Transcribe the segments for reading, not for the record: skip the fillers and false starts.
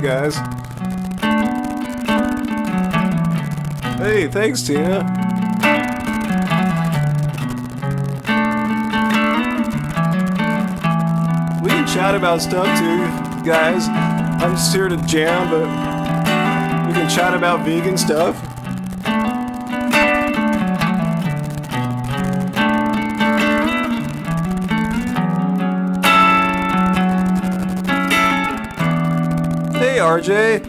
Hey guys. Hey, thanks Tina. We can chat about stuff too, guys. I'm just here to jam, but we can chat about vegan stuff. Hey RJ.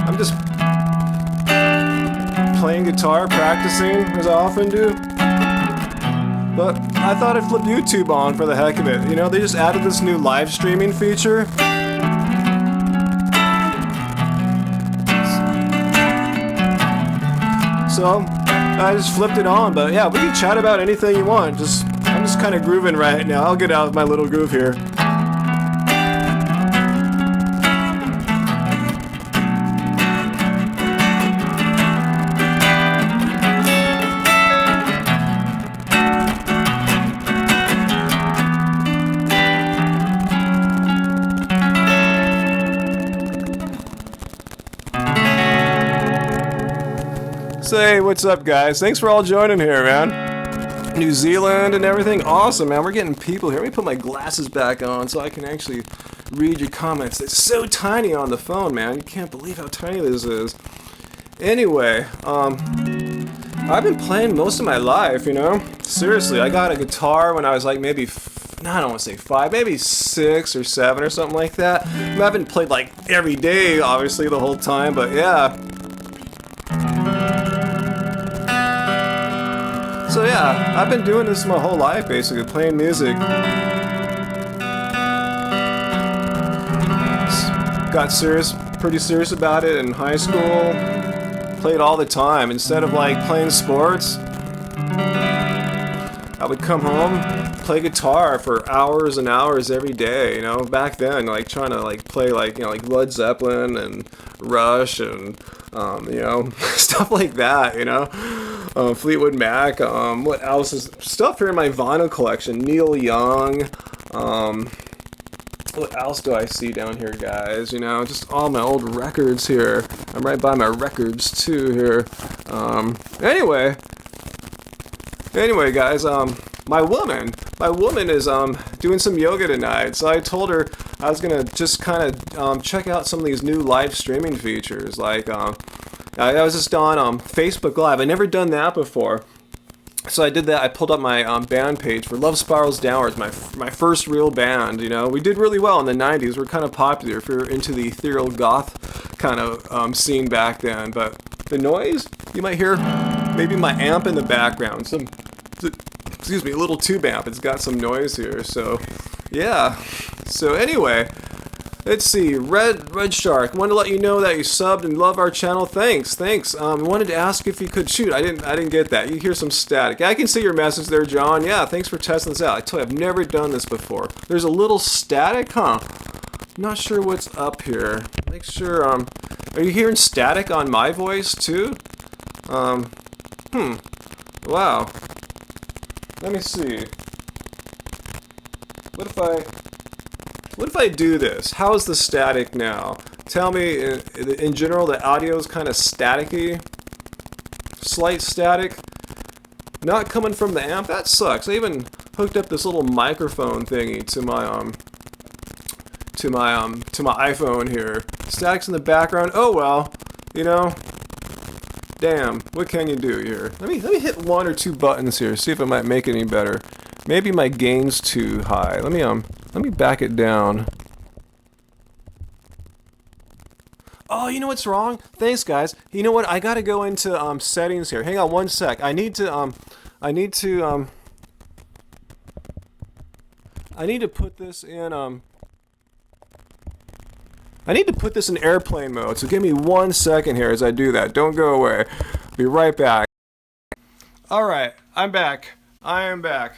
I'm just playing guitar, practicing as I often do. But I thought I'd flip YouTube on for the heck of it. You know, they just added this new live streaming feature. So I just flipped it on, but yeah, we can chat about anything you want. I'm just kind of grooving right now. I'll get out of my little groove here. Say, what's up guys? Thanks for all joining here, man. New Zealand and everything. Awesome, man. We're getting people here. Let me put my glasses back on so I can actually read your comments. It's so tiny on the phone, man. You can't believe how tiny this is. Anyway, I've been playing most of my life, you know? Seriously, I got a guitar when I was like maybe, I don't want to say 5, maybe 6 or 7 or something like that. I haven't played like every day, obviously, the whole time, but yeah. So yeah, I've been doing this my whole life, basically, playing music. Got pretty serious about it in high school. Played all the time. Instead of like playing sports, I would come home, play guitar for hours and hours every day, you know, back then, like trying to like play like, you know, like Led Zeppelin and Rush and, you know, stuff like that, you know. Fleetwood Mac, what else is stuff here in my vinyl collection? Neil Young, what else do I see down here, guys? You know, just all my old records here. I'm right by my records too here. Anyway, guys, my woman is doing some yoga tonight, so I told her I was gonna just kind of check out some of these new live streaming features, like I was just on Facebook Live. I never done that before. So I did that. I pulled up my band page for Love Spirals Downwards, my first real band, you know. We did really well in the 90s. We're kind of popular if you're into the ethereal goth kind of scene back then. But the noise, you might hear maybe my amp in the background. Excuse me, a little tube amp. It's got some noise here. So, yeah. So anyway, let's see. Red Shark. Wanted to let you know that you subbed and love our channel. Thanks. Wanted to ask if you could shoot. I didn't get that. You hear some static. I can see your message there, John. Yeah, thanks for testing this out. I tell you, I've never done this before. There's a little static, huh? I'm not sure what's up here. Make sure. Are you hearing static on my voice too? Wow. Let me see. What if I do this? How's the static now? Tell me, in general, the audio is kind of staticky. Slight static. Not coming from the amp. That sucks. I even hooked up this little microphone thingy to my iPhone here. Static's in the background. Oh well, you know. Damn. What can you do here? Let me hit 1 or 2 buttons here. See if it might make it any better. Maybe my gain's too high. Let me back it down. Oh, you know what's wrong? Thanks, guys. You know what? I gotta go into settings here. Hang on 1 sec. I need to put this in I need to put this in airplane mode. So give me 1 second here as I do that. Don't go away. Be right back. All right, I'm back. I am back.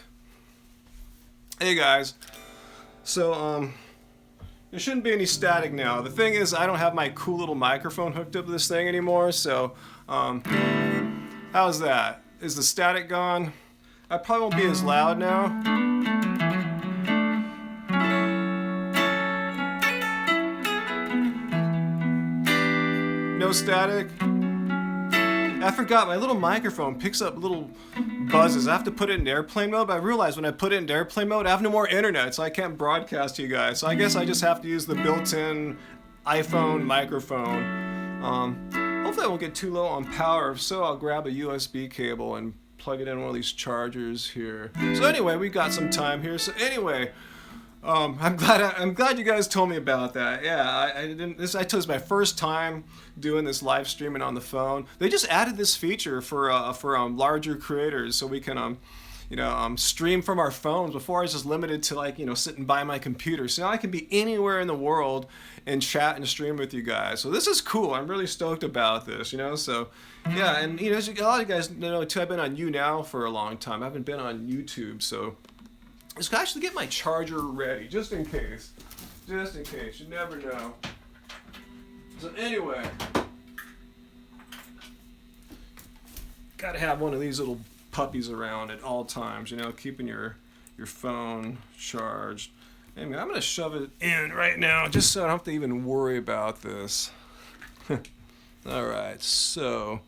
Hey guys. So there shouldn't be any static now. The thing is, I don't have my cool little microphone hooked up to this thing anymore, so how's that? Is the static gone? I probably won't be as loud now. No static. I forgot, my little microphone picks up little buzzes. I have to put it in airplane mode, but I realized when I put it in airplane mode, I have no more internet, so I can't broadcast to you guys. So I guess I just have to use the built-in iPhone microphone. Hopefully I won't get too low on power. If so, I'll grab a USB cable and plug it in one of these chargers here. So anyway, we got some time here. So anyway, I'm glad you guys told me about that. Yeah, I didn't. I told it's my first time doing this live streaming on the phone. They just added this feature for larger creators, so we can stream from our phones. Before I was just limited to like sitting by my computer. So now I can be anywhere in the world and chat and stream with you guys. So this is cool. I'm really stoked about this. So yeah, and as a lot of you guys know too, I've been on YouNow for a long time. I haven't been on YouTube, so. Let's actually get my charger ready, just in case. Just in case, you never know. So anyway, gotta have one of these little puppies around at all times, keeping your phone charged. Anyway, I'm gonna shove it in right now, just so I don't have to even worry about this. Alright, so,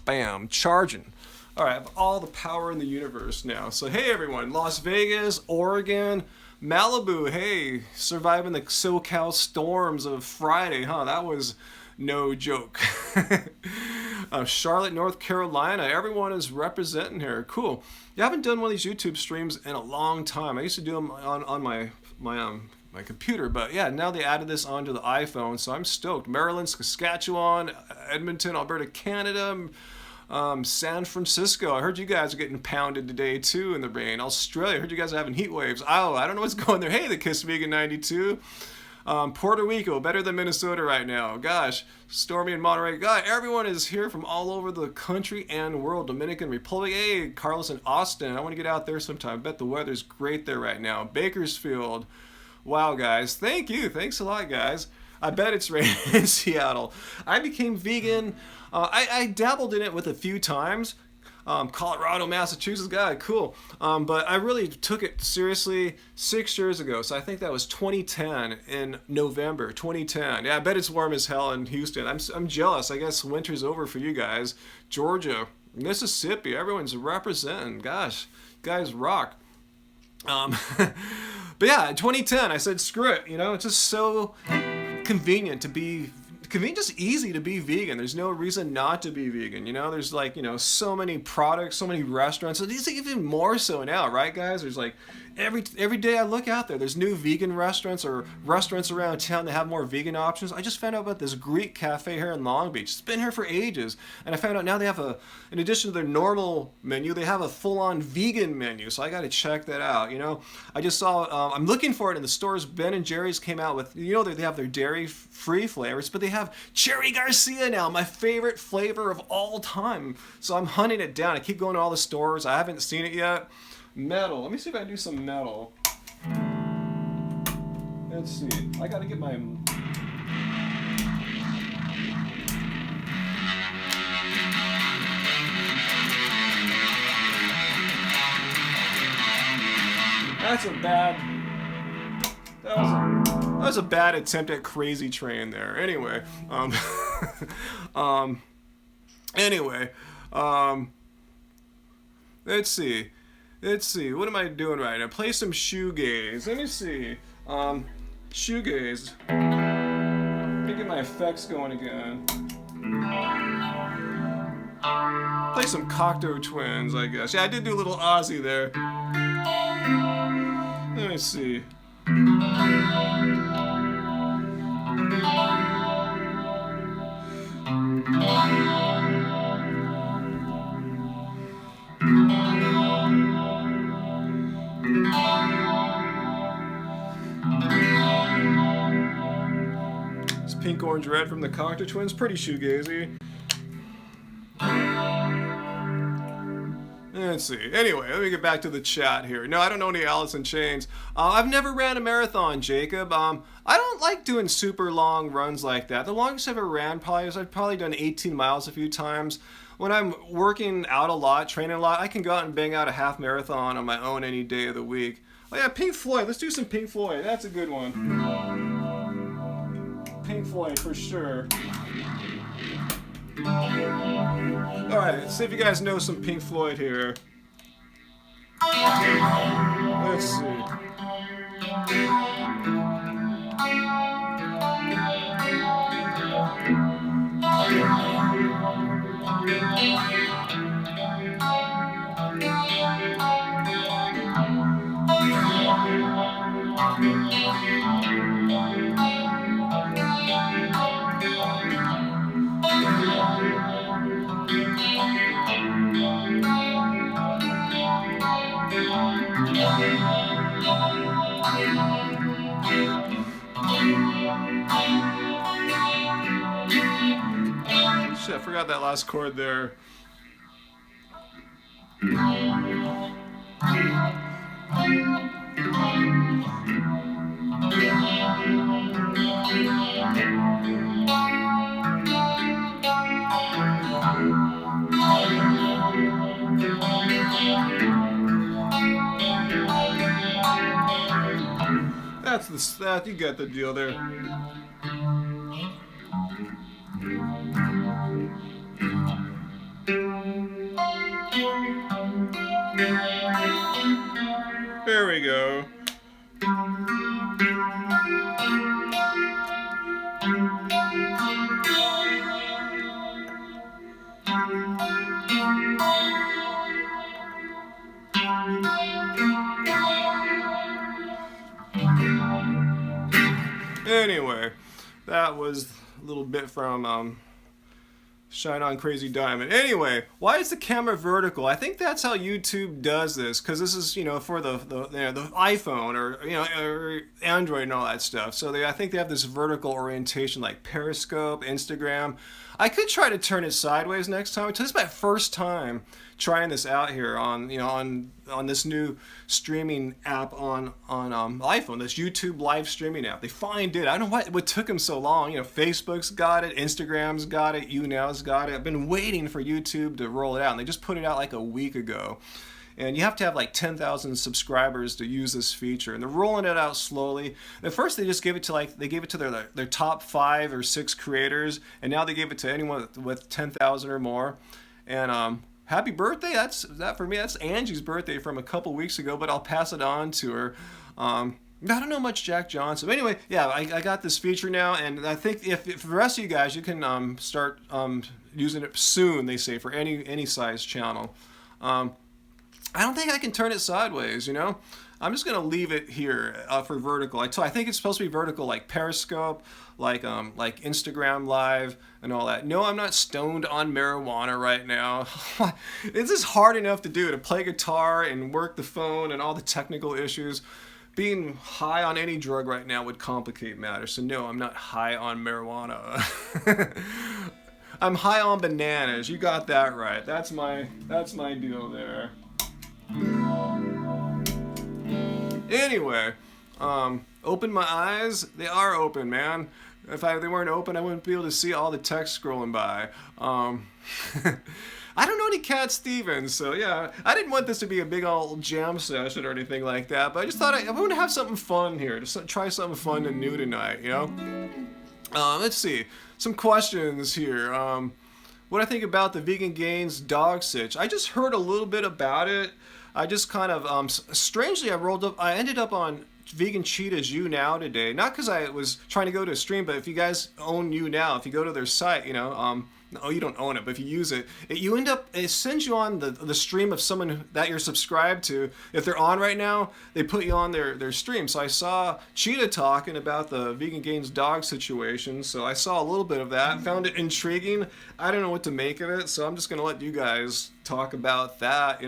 bam, charging. All right, I have all the power in the universe now. So hey everyone, Las Vegas, Oregon, Malibu, hey, surviving the SoCal storms of Friday, huh? That was no joke. Charlotte, North Carolina, everyone is representing here. Cool. Yeah, I haven't done one of these YouTube streams in a long time. I used to do them on my computer, but yeah, now they added this onto the iPhone, so I'm stoked. Maryland, Saskatchewan, Edmonton, Alberta, Canada, San Francisco. I heard you guys are getting pounded today too in the rain. Australia, I heard you guys are having heat waves. Oh, I don't know what's going there. Hey, the Kiss Vegan 92. Puerto Rico, better than Minnesota right now. Gosh, stormy in Monterey. God, everyone is here from all over the country and world. Dominican Republic. Hey, Carlos in Austin. I want to get out there sometime. I bet the weather's great there right now. Bakersfield. Wow, guys. Thank you. Thanks a lot, guys. I bet it's raining in Seattle. I became vegan. I dabbled in it with a few times. Colorado, Massachusetts, God, cool. But I really took it seriously 6 years ago. So I think that was 2010 in November, 2010. Yeah, I bet it's warm as hell in Houston. I'm jealous. I guess winter's over for you guys. Georgia, Mississippi, everyone's representing. Gosh, guys rock. But yeah, in 2010, I said, screw it. It's just so convenient just easy to be vegan. There's no reason not to be vegan. There's like, so many products, so many restaurants. So these are even more so now, right, guys? There's like every day I look out there's new vegan restaurants or restaurants around town that have more vegan options. I just found out about this Greek cafe here in Long Beach. It's been here for ages. And I found out now they have in addition to their normal menu, they have a full-on vegan menu. So I got to check that out. I just saw, I'm looking for it in the stores. Ben & Jerry's came out with, they have their dairy-free flavors, but they have Cherry Garcia now, my favorite flavor of all time. So I'm hunting it down. I keep going to all the stores. I haven't seen it yet. Metal. Let me see if I can do some metal. Let's see. I gotta get my... That's a bad... That was a bad attempt at Crazy Train there. Anyway. Anyway. Let's see. What am I doing right now? Play some shoegaze. Let me see. Shoegaze. Let me get my effects going again. Play some Cocteau Twins, I guess. Yeah, I did do a little Aussie there. Let me see. It's Pink Orange Red from the Cocteau Twins, pretty shoegazy. Let's see. Anyway, let me get back to the chat here. No, I don't know any Alice in Chains. I've never ran a marathon, Jacob. I don't like doing super long runs like that. The longest I ever ran I've probably done 18 miles a few times. when I'm working out a lot, training a lot, I can go out and bang out a half marathon on my own any day of the week. Oh yeah, Pink Floyd. Let's do some Pink Floyd. That's a good one. Pink Floyd for sure. Alright, let's see if you guys know some Pink Floyd here. Let's see. Shit, I forgot that last chord there. That you get the deal there. There we go. Anyway, that was a little bit from Shine On Crazy Diamond. Anyway, why is the camera vertical? I think that's how YouTube does this, because this is, for the iPhone or or Android and all that stuff. So I think they have this vertical orientation like Periscope, Instagram. I could try to turn it sideways next time. This is my first time trying this out here on on this new streaming app on iPhone, this YouTube live streaming app. They finally did. I don't know what took them so long. Facebook's got it, Instagram's got it, YouNow's got it. I've been waiting for YouTube to roll it out, and they just put it out like a week ago. And you have to have like 10,000 subscribers to use this feature. And they're rolling it out slowly. At first they just gave it to their top 5 or 6 creators, and now they gave it to anyone with 10,000 or more. And happy birthday! That for me. That's Angie's birthday from a couple weeks ago, but I'll pass it on to her. I don't know much Jack Johnson. But anyway, yeah, I got this feature now, and I think if the rest of you guys, you can start using it soon. They say for any size channel. I don't think I can turn it sideways, I'm just gonna leave it here for vertical. I think it's supposed to be vertical, like Periscope, like Instagram Live and all that. No, I'm not stoned on marijuana right now. It's just hard enough to do, to play guitar and work the phone and all the technical issues. Being high on any drug right now would complicate matters. So no, I'm not high on marijuana. I'm high on bananas. You got that right. That's my deal there. Anyway, open my eyes. They are open, man. If they weren't open, I wouldn't be able to see all the text scrolling by. I don't know any Cat Stevens, so yeah. I didn't want this to be a big old jam session or anything like that, but I just thought I want to have something fun here. Just try something fun and new tonight, Let's see. Some questions here. What I think about the Vegan Gains dog sitch. I just heard a little bit about it. I just kind of, strangely, I ended up on Vegan Cheetah's YouNow today. Not because I was trying to go to a stream, but if you guys own YouNow, if you go to their site, no, you don't own it, but if you use it, it sends you on the stream of someone that you're subscribed to. If they're on right now, they put you on their stream. So I saw Cheetah talking about the Vegan Gains dog situation, so I saw a little bit of that, found it intriguing. I don't know what to make of it, so I'm just going to let you guys talk about that,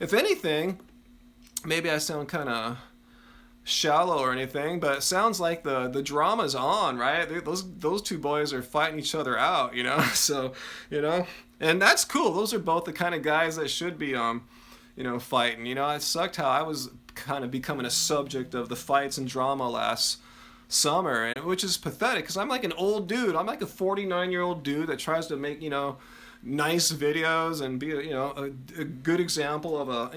If anything, maybe I sound kind of shallow or anything, but it sounds like the drama's on, right? Those two boys are fighting each other out, So, and that's cool. Those are both the kind of guys that should be, fighting. It sucked how I was kind of becoming a subject of the fights and drama last summer, which is pathetic because I'm like an old dude. I'm like a 49-year-old dude that tries to make, nice videos and be a good example of a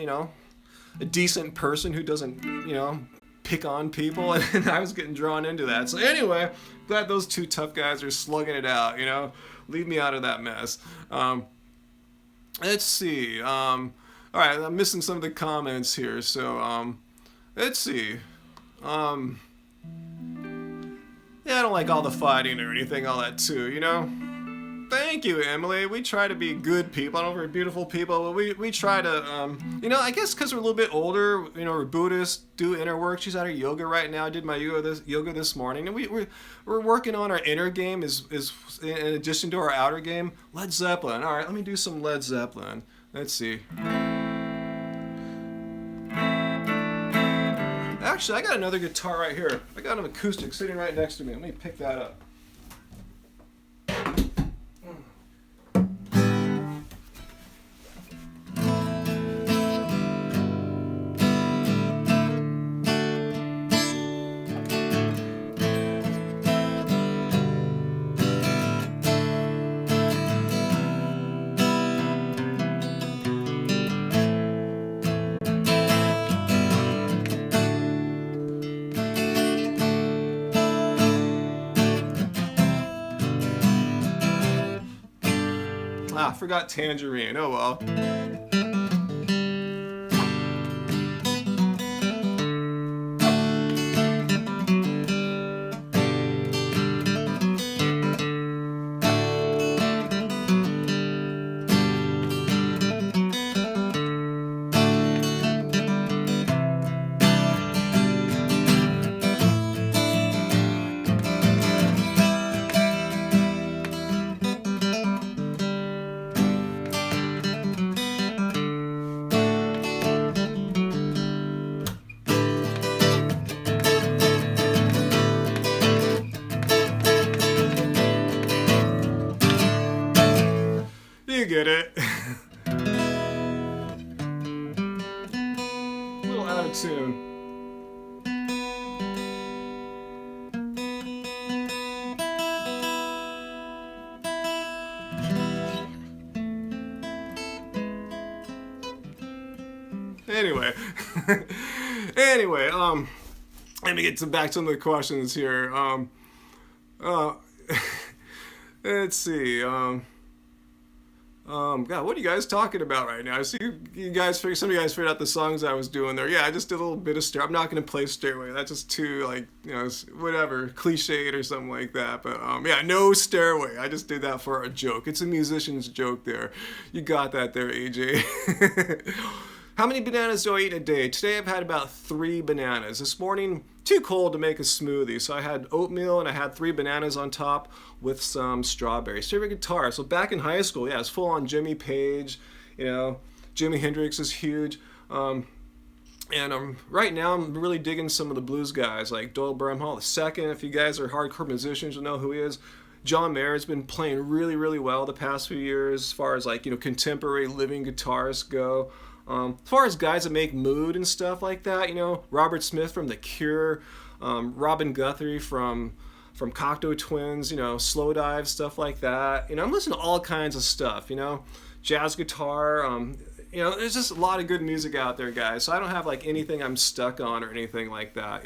decent person who doesn't pick on people, and I was getting drawn into that. So anyway, glad those two tough guys are slugging it out. Leave me out of that mess. Let's see. All right, I'm missing some of the comments here. So let's see. Yeah, I don't like all the fighting or anything, all that too. Thank you, Emily. We try to be good people. I don't know if we're beautiful people, but we try to, I guess because we're a little bit older, we're Buddhists, do inner work. She's at her yoga right now. I did my yoga this morning. And we're working on our inner game is in addition to our outer game. Led Zeppelin. All right, let me do some Led Zeppelin. Let's see. Actually, I got another guitar right here. I got an acoustic sitting right next to me. Let me pick that up. Ah, forgot Tangerine. Oh well. You get it. A little out of tune. Anyway, let me get back to some of the questions here. Let's see. God, what are you guys talking about right now? I see you guys some of you guys figured out the songs I was doing there. Yeah, I just did a little bit of Stairway. I'm not going to play Stairway. That's just too, whatever, cliched or something like that. But, yeah, no Stairway. I just did that for a joke. It's a musician's joke there. You got that there, AJ. How many bananas do I eat a day? Today I've had about 3 bananas. This morning, too cold to make a smoothie, so I had oatmeal and I had 3 bananas on top with some strawberries. Favorite guitar? So back in high school, yeah, it's full on Jimmy Page. Jimi Hendrix is huge. And right now I'm really digging some of the blues guys like Doyle Bramhall II. If you guys are hardcore musicians, you'll know who he is. John Mayer has been playing really, really well the past few years as far as contemporary living guitarists go. As far as guys that make mood and stuff like that, Robert Smith from The Cure, Robin Guthrie from Cocteau Twins, Slow Dive, stuff like that. I'm listening to all kinds of stuff, jazz guitar. There's just a lot of good music out there, guys. So I don't have anything I'm stuck on or anything like that.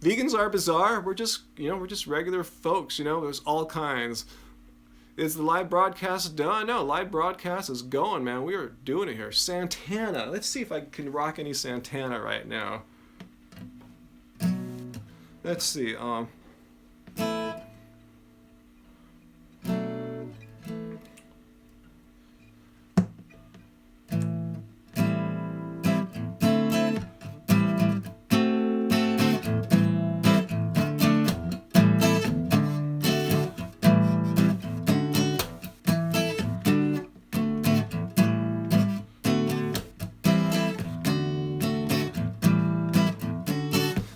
Vegans are bizarre. We're just regular folks. There's all kinds. Is the live broadcast done? No, live broadcast is going, man. We are doing it here. Santana. Let's see if I can rock any Santana right now. Let's see.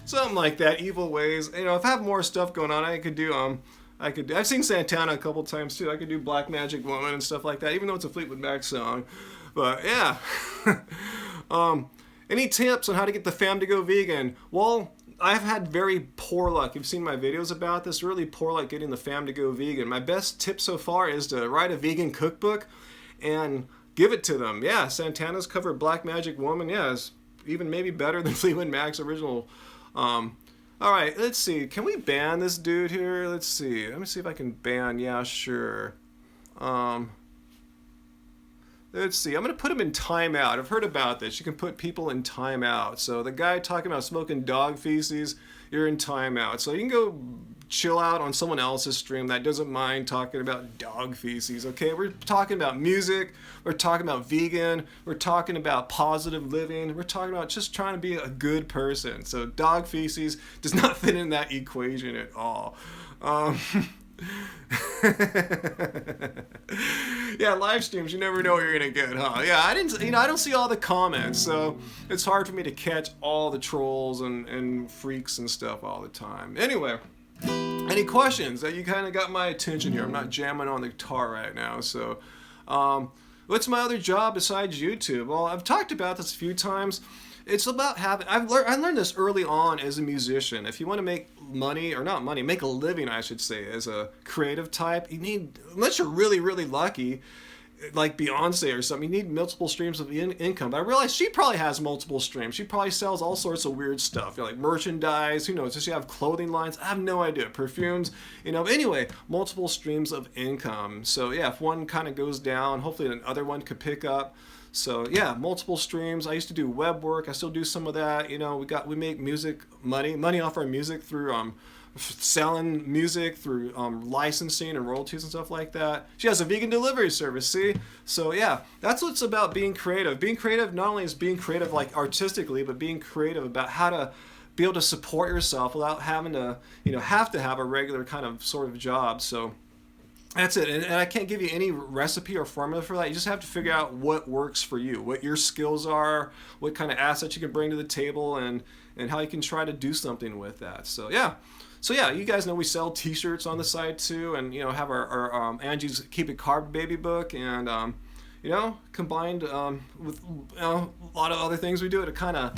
Something like that, Evil Ways. If I have more stuff going on, I could do, I've seen Santana a couple times too. I could do Black Magic Woman and stuff like that, even though it's a Fleetwood Mac song. But yeah. Any tips on how to get the fam to go vegan? Well, I've had very poor luck. You've seen my videos about this, really poor luck getting the fam to go vegan. My best tip so far is to write a vegan cookbook and give it to them. Yeah, Santana's cover Black Magic Woman, yeah, is even maybe better than Fleetwood Mac's original. All right, let's see. Can we ban this dude here? Let's see. Let me see if I can ban. Yeah, sure. Um, let's see. I'm going to put him in timeout. I've heard about this. You can put people in timeout. So the guy talking about smoking dog feces, you're in timeout. So you can go chill out on someone else's stream that doesn't mind talking about dog feces, okay? We're talking about music. We're talking about vegan. We're talking about positive living. We're talking about just trying to be a good person. So dog feces does not fit in that equation at all. Yeah, live streams, you never know what you're gonna get, huh? Yeah, I don't see all the comments, so it's hard for me to catch all the trolls and freaks and stuff all the time. Anyway, any questions? That you kind of got my attention here. I'm not jamming on the guitar right now, so what's my other job besides YouTube? Well, I've talked about this a few times. It's about having. I learned this early on as a musician. If you want to make money, or not money, make a living, I should say, as a creative type, you need, unless you're really, really lucky, like Beyonce or something, you need multiple streams of income. But I realize she probably has multiple streams. She probably sells all sorts of weird stuff, like merchandise. Who knows? Does she have clothing lines? I have no idea. Perfumes, Anyway, multiple streams of income. So yeah, if one kind of goes down, hopefully another one could pick up. So yeah, multiple streams. I used to do web work. I still do some of that. We make music money off our music through selling music, through licensing and royalties and stuff like that. She has a vegan delivery service. See, so yeah, that's what's about being creative. Being creative not only is being creative like artistically, but being creative about how to be able to support yourself without having to have a regular kind of sort of job. So that's it. And I can't give you any recipe or formula for that. You just have to figure out what works for you, what your skills are, what kind of assets you can bring to the table, and how you can try to do something with that. So yeah, you guys know we sell T-shirts on the site too, and have our Angie's Keep It Carb baby book, and combined with a lot of other things we do to kind of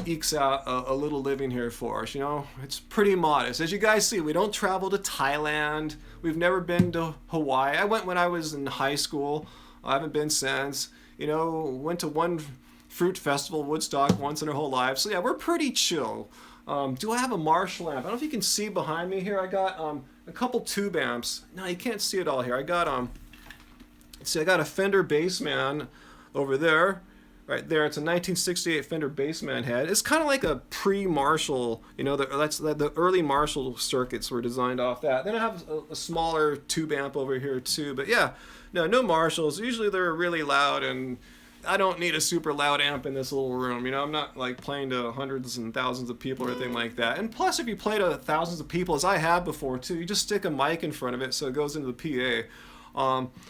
ekes out a little living here for us. It's pretty modest. As you guys see, we don't travel to Thailand. We've never been to Hawaii. I went when I was in high school. I haven't been since. Went to one fruit festival, Woodstock, once in our whole life. So yeah, we're pretty chill. Do I have a Marshall amp? I don't know if you can see behind me here. I got a couple tube amps. No, you can't see it all here. I got I got a Fender Bassman over there. Right there, it's a 1968 Fender Bassman head. It's kind of like a pre-Marshall, the early Marshall circuits were designed off that. Then I have a smaller tube amp over here too. But yeah, no Marshalls. Usually they're really loud, and I don't need a super loud amp in this little room. I'm not like playing to hundreds and thousands of people or anything like that. And plus, if you play to thousands of people, as I have before too, you just stick a mic in front of it so it goes into the PA.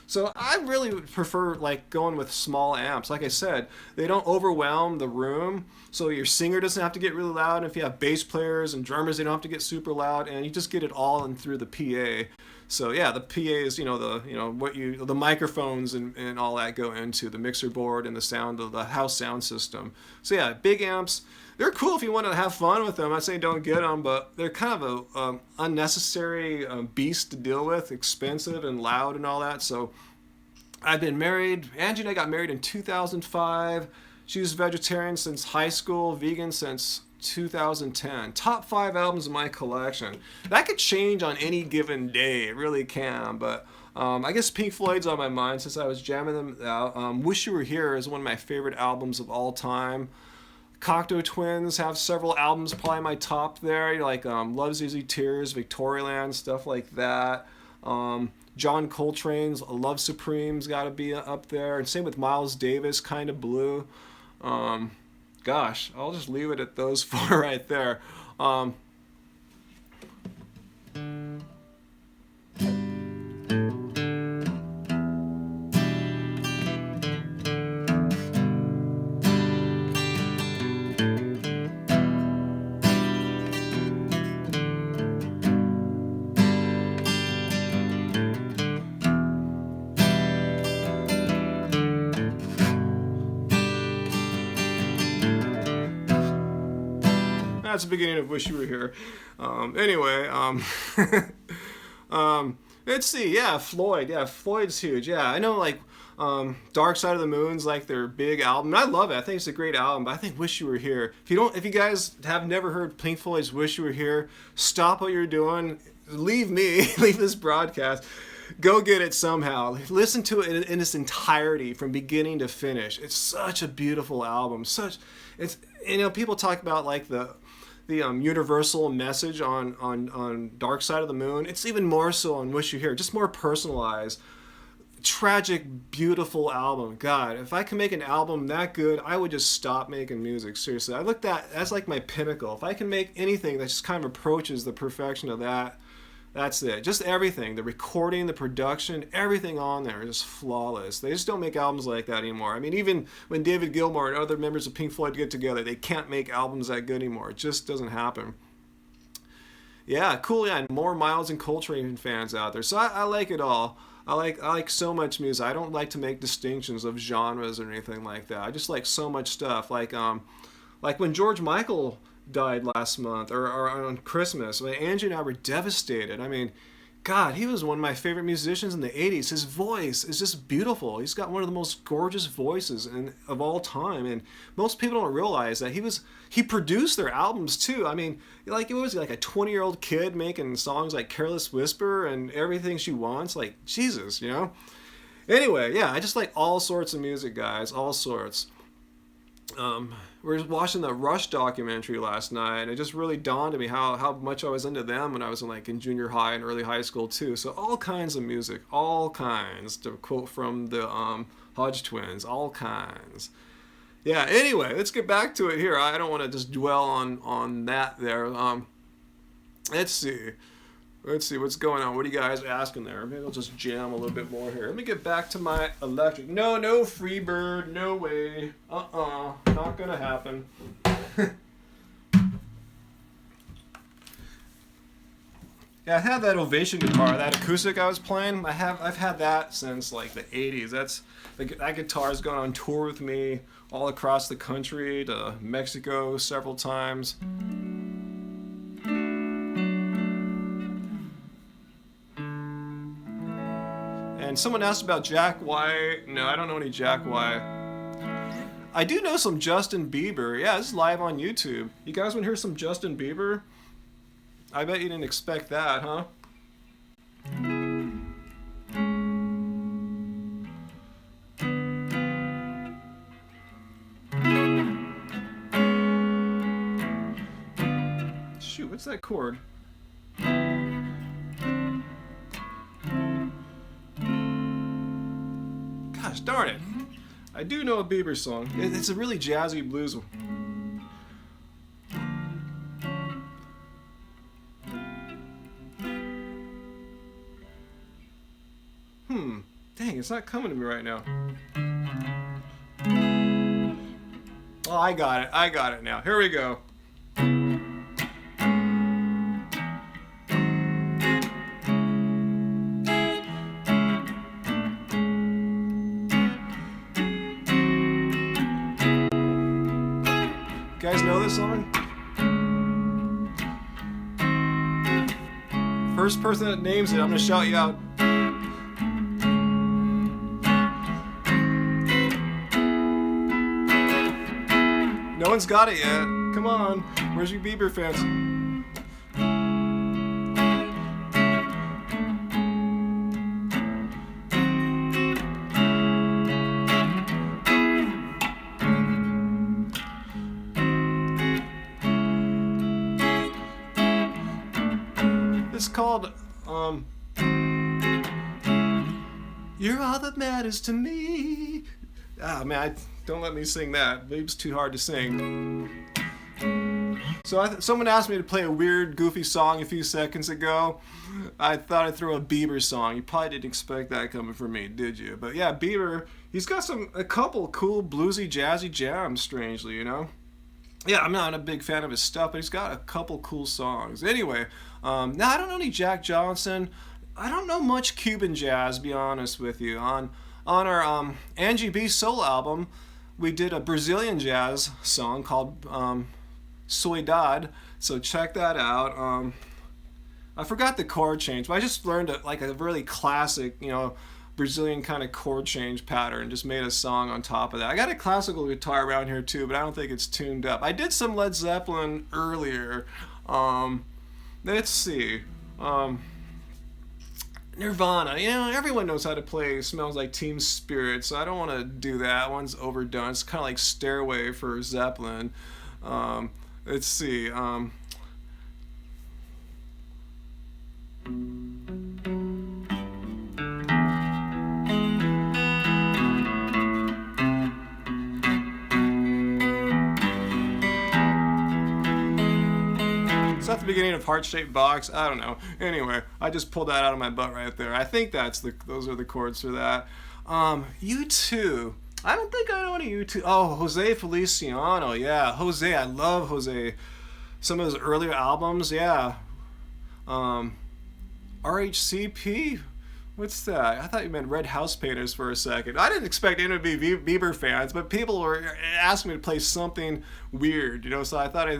So I really would prefer like going with small amps. Like I said, they don't overwhelm the room, so your singer doesn't have to get really loud. And if you have bass players and drummers, they don't have to get super loud, and you just get it all in through the PA. So yeah, the PA is the microphones and all that go into the mixer board and the sound of the house sound system. So yeah, big amps. They're cool if you want to have fun with them. I'm not saying don't get them, but they're kind of a unnecessary beast to deal with, expensive and loud and all that. So I've been married. Angie and I got married in 2005. She was vegetarian since high school, vegan since 2010. Top 5 albums in my collection. That could change on any given day. It really can, but I guess Pink Floyd's on my mind since I was jamming them out. Wish You Were Here is one of my favorite albums of all time. Cocteau Twins have several albums, probably my top there, like Love's Easy Tears, Victorialand, stuff like that. John Coltrane's Love Supreme's got to be up there, and same with Miles Davis, Kind of Blue. Gosh, I'll just leave it at those 4 right there. That's the beginning of Wish You Were Here. Anyway, let's see. Yeah, Floyd. Yeah, Floyd's huge. Yeah, I know. Like, Dark Side of the Moon's like their big album. And I love it. I think it's a great album. But I think Wish You Were Here. If you guys have never heard Pink Floyd's Wish You Were Here, stop what you're doing. Leave me. Leave this broadcast. Go get it somehow. Listen to it in its entirety from beginning to finish. It's such a beautiful album. People talk about like the universal message on Dark Side of the Moon. It's even more so on Wish You Here. Just more personalized. Tragic, beautiful album. God, if I can make an album that good, I would just stop making music. Seriously, I looked at that's like my pinnacle. If I can make anything that just kind of approaches the perfection of that, that's it. Just everything, the recording, the production, everything on there is just flawless. They just don't make albums like that anymore. I mean, even when David Gilmour and other members of Pink Floyd get together, they can't make albums that good anymore. It just doesn't happen. Yeah, cool. Yeah, and more Miles and Coltrane fans out there. So I like it all. I like so much music. I don't like to make distinctions of genres or anything like that. I just like so much stuff. Like when George Michael died last month or on Christmas, Angie and I were devastated. I mean, God, he was one of my favorite musicians in the 80s. His voice is just beautiful. He's got one of the most gorgeous voices of all time. And most people don't realize that he produced their albums too. I mean, like it was like a 20-year-old kid making songs like Careless Whisper and Everything She Wants. Like, Jesus, you know? Anyway, yeah, I just like all sorts of music, guys. All sorts. We were watching the Rush documentary last night, and it just really dawned on me how much I was into them when I was in junior high and early high school too. So all kinds of music, all kinds, to quote from the Hodge Twins, all kinds. Yeah, anyway, let's get back to it here. I don't want to just dwell on that there. Let's see what's going on. What are you guys asking there? Maybe I'll just jam a little bit more here. Let me get back to my electric. No Freebird, no way. Not gonna happen. Yeah, I have that Ovation guitar, that acoustic I was playing. I've had that since like the 80s. That guitar's gone on tour with me all across the country, to Mexico several times. And someone asked about Jack White. No, I don't know any Jack White. I do know some Justin Bieber. Yeah, this is live on YouTube. You guys want to hear some Justin Bieber? I bet you didn't expect that, huh? Shoot, what's that chord? Gosh darn it. I do know a Bieber song. It's a really jazzy blues one. Dang, it's not coming to me right now. Oh, I got it now. Here we go. You guys know this song? First person that names it, I'm gonna shout you out. No one's got it yet. Come on. Where's your Bieber fans? It's called, You're All That Matters to Me. Ah, man, don't let me sing that. Babe's too hard to sing. So someone asked me to play a weird, goofy song a few seconds ago. I thought I'd throw a Bieber song. You probably didn't expect that coming from me, did you? But yeah, Bieber, he's got a couple cool bluesy, jazzy jams, strangely, you know? Yeah, I'm not a big fan of his stuff, but he's got a couple cool songs. Anyway, now I don't know any Jack Johnson. I don't know much Cuban jazz, to be honest with you. On our Angie B solo album, we did a Brazilian jazz song called Soledad, so check that out. I forgot the chord change, but I just learned a really classic, Brazilian kind of chord change pattern, just made a song on top of that. I got a classical guitar around here too, but I don't think it's tuned up. I did some Led Zeppelin earlier. Let's see. Nirvana, everyone knows how to play Smells Like Teen Spirit, so I don't want to do that. One's overdone. It's kind of like Stairway for Zeppelin. Let's see. Is that the beginning of Heart-Shaped Box? I don't know. Anyway, I just pulled that out of my butt right there. I think those are the chords for that. U2. I don't think I know any U2. Oh, Jose Feliciano. Yeah, Jose. I love Jose. Some of his earlier albums. Yeah. RHCP. What's that? I thought you meant Red House Painters for a second. I didn't expect anyone to be Bieber fans, but people were asking me to play something weird, so I thought I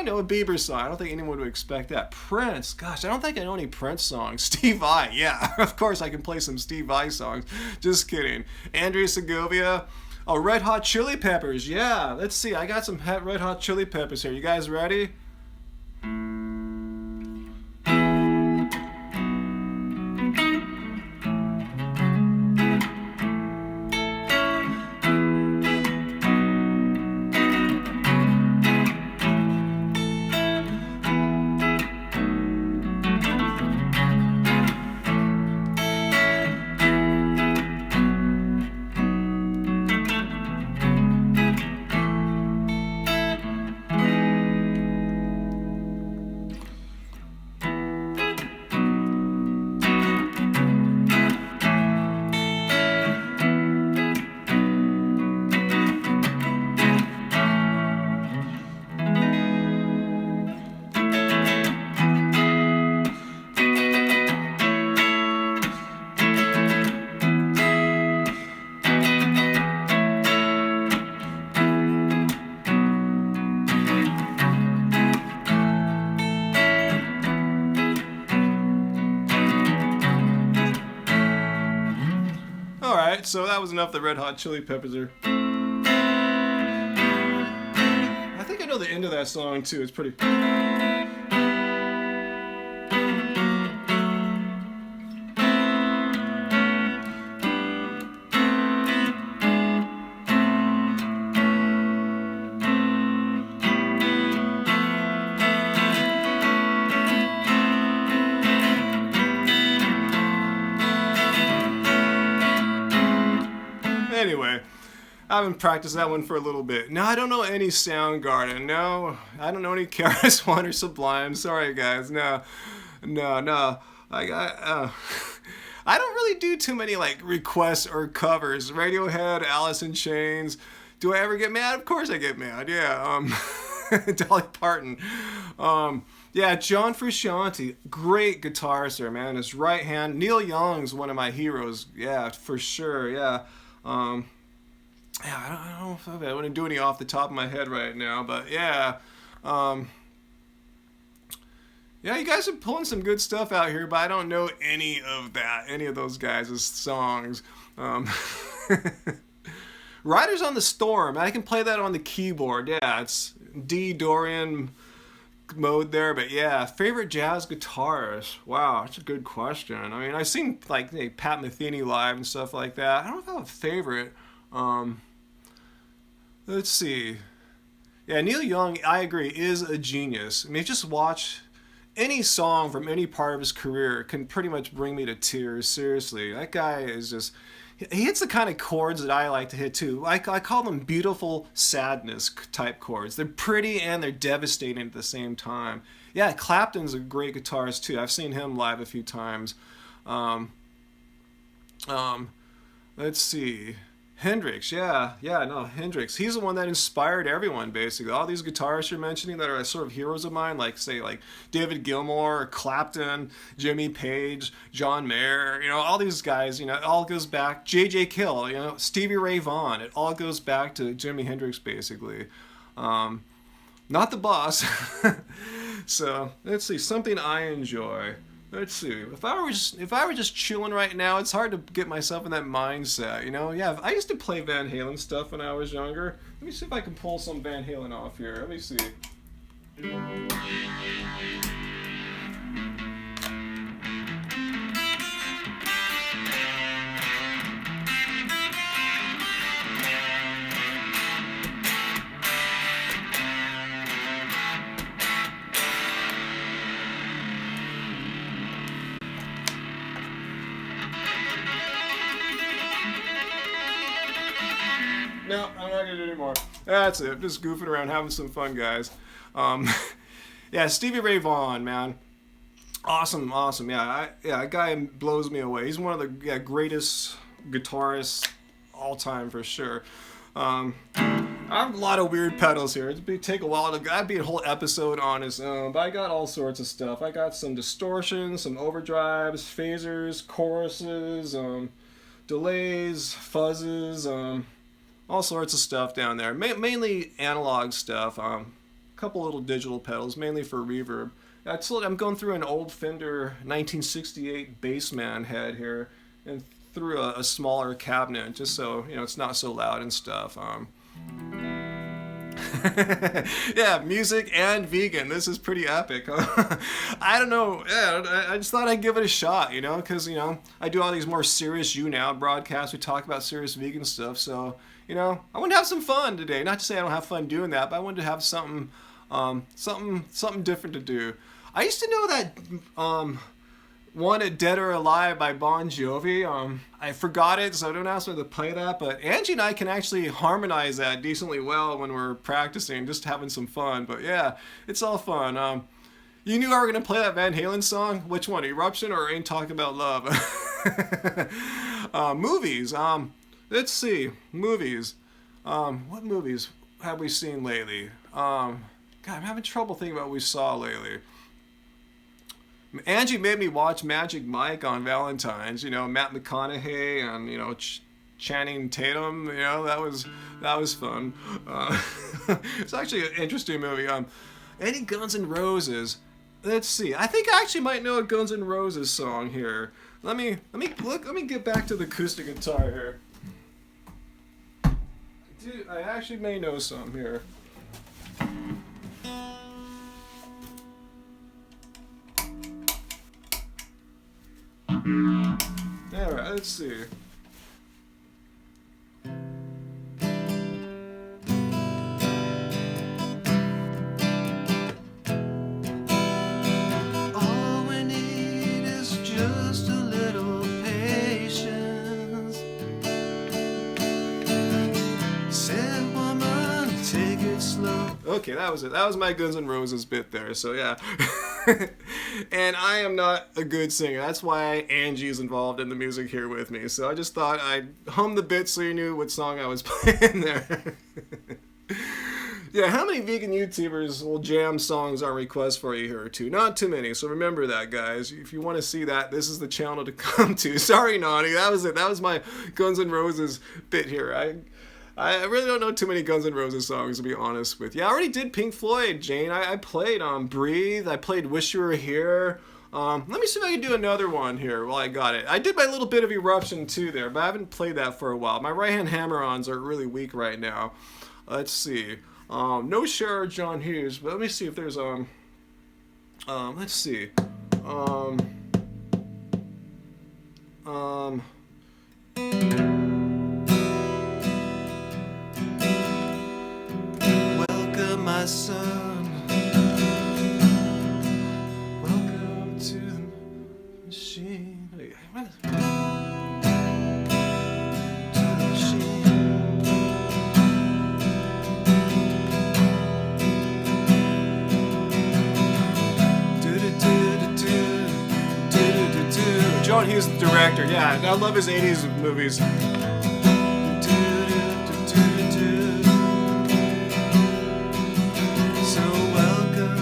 know a Bieber song. I don't think anyone would expect that. Prince. Gosh, I don't think I know any Prince songs. Steve Vai. Yeah, of course I can play some Steve Vai songs. Just kidding. Andrea Segovia. Oh, Red Hot Chili Peppers. Yeah, let's see. I got some Red Hot Chili Peppers here. You guys ready? So that was enough. The Red Hot Chili Peppers are. I think I know the end of that song too. It's pretty. Anyway, I haven't practiced that one for a little bit. No, I don't know any Soundgarden. No, I don't know any KRS One or Sublime. Sorry, guys. No. I don't really do too many requests or covers. Radiohead, Alice in Chains. Do I ever get mad? Of course I get mad. Yeah. Dolly Parton. Yeah, John Frusciante, great guitarist there, man. His right hand. Neil Young's one of my heroes. Yeah, for sure. Yeah. I don't know if I want to do any off the top of my head right now, but yeah. Yeah, you guys are pulling some good stuff out here, but I don't know any of those guys' songs. Riders on the Storm, I can play that on the keyboard. Yeah, it's D Dorian mode there, but yeah, favorite jazz guitarist. Wow, that's a good question. I mean, I've seen Pat Metheny live and stuff like that. I don't know if I have a favorite. Let's see. Yeah, Neil Young, I agree, is a genius. I mean, just watch any song from any part of his career can pretty much bring me to tears. Seriously, that guy is just. He hits the kind of chords that I like to hit too. I call them beautiful sadness type chords. They're pretty and they're devastating at the same time. Yeah, Clapton's a great guitarist too. I've seen him live a few times. Let's see. Hendrix, Hendrix. He's the one that inspired everyone, basically. All these guitarists you're mentioning that are sort of heroes of mine, like David Gilmour, Clapton, Jimmy Page, John Mayer, all these guys, it all goes back. J.J. Kill, Stevie Ray Vaughan. It all goes back to Jimi Hendrix, basically. Not the boss. So, let's see, something I enjoy. Let's see. If I were just chilling right now, it's hard to get myself in that mindset. You know, yeah. I used to play Van Halen stuff when I was younger. Let me see if I can pull some Van Halen off here. Let me see. No, I'm not gonna do it anymore. That's it. Just goofing around, having some fun, guys. Um, yeah, Stevie Ray Vaughan, man, awesome. Yeah, that guy blows me away. He's one of the greatest guitarists all time for sure. I have a lot of weird pedals here. It'd take a while to. That'd be a whole episode on its own. But I got all sorts of stuff. I got some distortion, some overdrives, phasers, choruses, delays, fuzzes, all sorts of stuff down there. Mainly analog stuff. A couple little digital pedals, mainly for reverb. I'm going through an old Fender 1968 Bassman head here, and through a smaller cabinet, just so it's not so loud and stuff. Yeah, music and vegan. This is pretty epic. I don't know. Yeah, I just thought I'd give it a shot, because I do all these more serious YouNow broadcasts. We talk about serious vegan stuff, so I wanted to have some fun today. Not to say I don't have fun doing that, but I wanted to have something different to do. I used to know that Wanted Dead or Alive by Bon Jovi. I forgot it, so don't ask me to play that, but Angie and I can actually harmonize that decently well when we're practicing, just having some fun. But yeah, it's all fun. You knew I were going to play that Van Halen song? Which one, Eruption or Ain't Talking About Love? Movies. Let's see. Movies. What movies have we seen lately? God, I'm having trouble thinking about what we saw lately. Angie made me watch Magic Mike on Valentine's. Matt McConaughey and Channing Tatum. That was fun. It's actually an interesting movie. Any Guns N' Roses? Let's see. I think I actually might know a Guns N' Roses song here. Let me get back to the acoustic guitar here. Dude, I actually may know some here. Alright, let's see. All we need is just a little patience. Said woman, take it slow. Okay, that was it. That was my Guns N' Roses bit there, so yeah. And I am not a good singer. That's why Angie is involved in the music here with me. So I just thought I'd hum the bit so you knew what song I was playing there. Yeah, how many vegan YouTubers will jam songs on request for you here too? Not too many, so remember that, guys. If you want to see that, this is the channel to come to. Sorry, Nani, that was it. That was my Guns N' Roses bit here. I really don't know too many Guns N' Roses songs, to be honest with you. I already did Pink Floyd, Jane. I played Breathe. I played Wish You Were Here. Let me see if I can do another one here while I got it. I did my little bit of Eruption too there, but I haven't played that for a while. My right-hand hammer-ons are really weak right now. Let's see. No Cher or John Hughes, but let me see if there's let's see. Welcome, my son. Welcome to the machine. Wait, what is it? John Hughes, the director. Yeah, I love his 80s movies. So welcome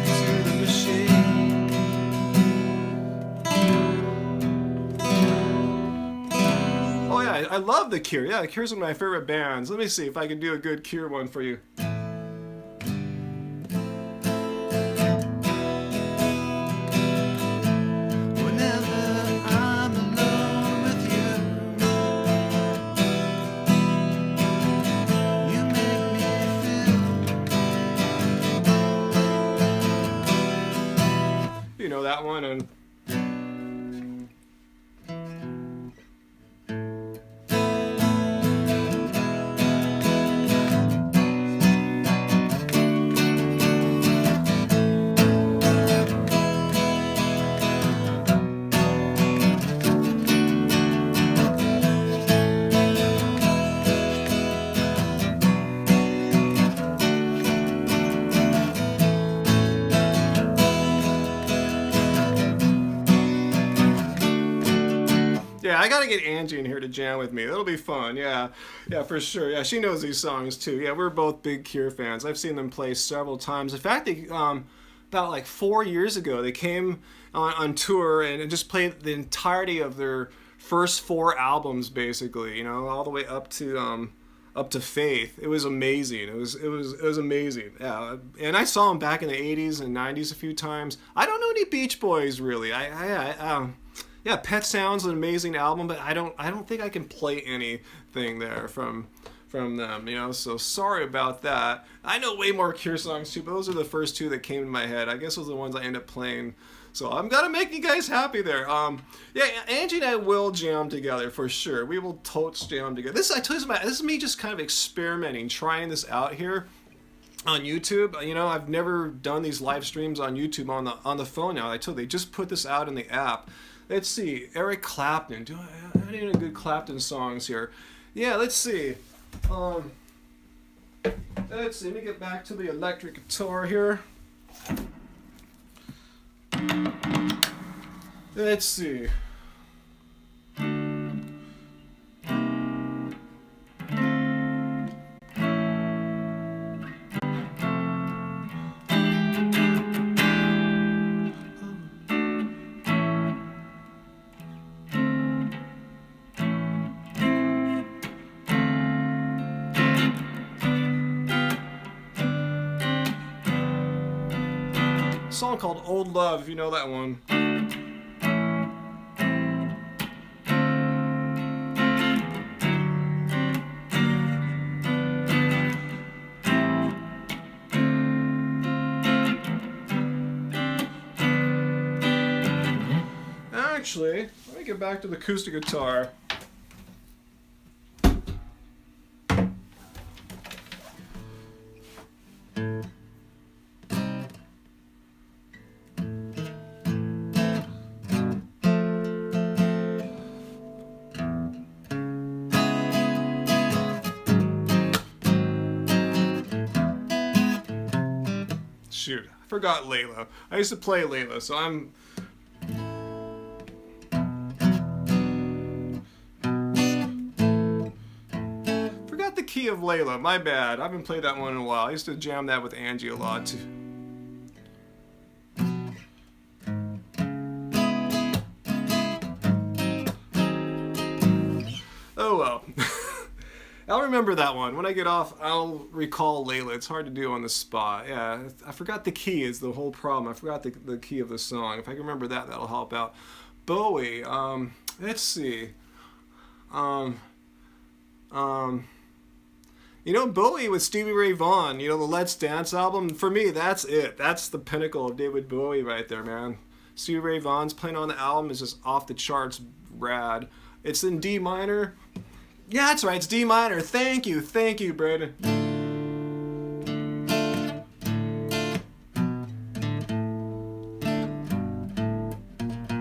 to the machine. Oh yeah, I love The Cure. Yeah, The Cure's one of my favorite bands. Let me see if I can do a good Cure one for you. that one. And yeah, I gotta get Angie in here to jam with me. That'll be fun. Yeah, yeah, for sure. Yeah, she knows these songs too. Yeah, we're both big Cure fans. I've seen them play several times. In fact, they about like 4 years ago, they came on tour and just played the entirety of their first four albums, basically. You know, all the way up to Faith. It was amazing. It was amazing. Yeah, and I saw them back in the '80s and '90s a few times. I don't know any Beach Boys really. Yeah, Pet Sounds an amazing album, but I don't think I can play anything there from them, you know. So sorry about that. I know way more Cure songs too, but those are the first two that came to my head. I guess those are the ones I end up playing. So I'm gonna make you guys happy there. Yeah, Angie and I will jam together for sure. We will totes jam together. I tell you about. This is me just kind of experimenting, trying this out here on YouTube. You know, I've never done these live streams on YouTube on the phone now. I told you, they just put this out in the app. Let's see, Eric Clapton. Do I have any good Clapton songs here? Yeah, let's see. Let's see. Let me get back to the electric guitar here. Let's see. A song called Old Love, if you know that one. Actually, let me get back to the acoustic guitar. Shoot, I forgot Layla. I used to play Layla, so I'm... Forgot the key of Layla, my bad. I haven't played that one in a while. I used to jam that with Angie a lot, too. Oh well. I'll remember that one. When I get off, I'll recall Layla. It's hard to do on the spot. Yeah, I forgot the key is the whole problem. I forgot the key of the song. If I can remember that, that'll help out. Bowie. Let's see. You know, Bowie with Stevie Ray Vaughan, you know, the Let's Dance album, for me, that's it. That's the pinnacle of David Bowie right there, man. Stevie Ray Vaughan's playing on the album is just off the charts rad. It's in D minor. Yeah, that's right. It's D minor. Thank you, Brandon.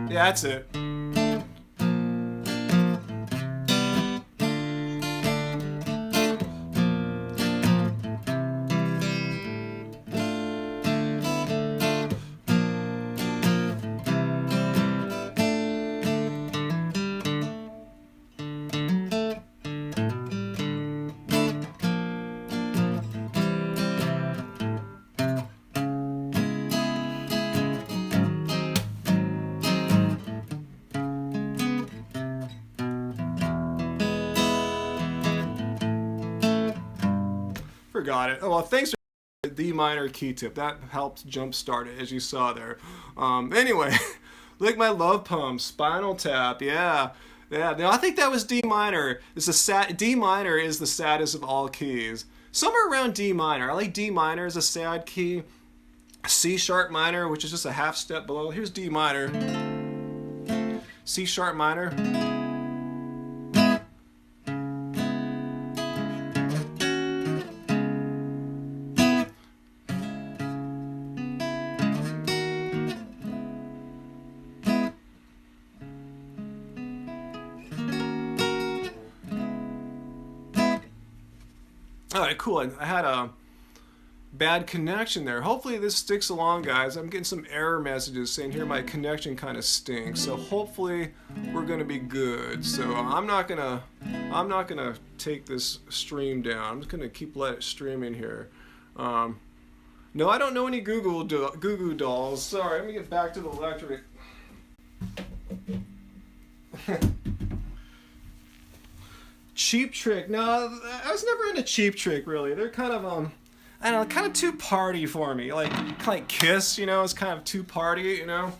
Yeah, that's it. Forgot it. Oh, well, thanks for the D minor key tip. That helped jumpstart it, as you saw there. Anyway, Lick My Love Pump, Spinal Tap, yeah. Yeah, no, I think that was D minor. D minor is the saddest of all keys. Somewhere around D minor. I like D minor as a sad key. C sharp minor, which is just a half step below. Here's D minor, C sharp minor. All right, cool. I had a bad connection there. Hopefully this sticks along, guys. I'm getting some error messages saying here my connection kind of stinks. So hopefully we're gonna be good. So I'm not gonna take this stream down. I'm just gonna let it stream in here. No, I don't know any Goo Goo Dolls. Sorry. Let me get back to the electric. Cheap Trick. No, I was never into Cheap Trick, really. They're kind of I don't know, kind of too party for me. Like Kiss, you know, it's kind of too party, you know.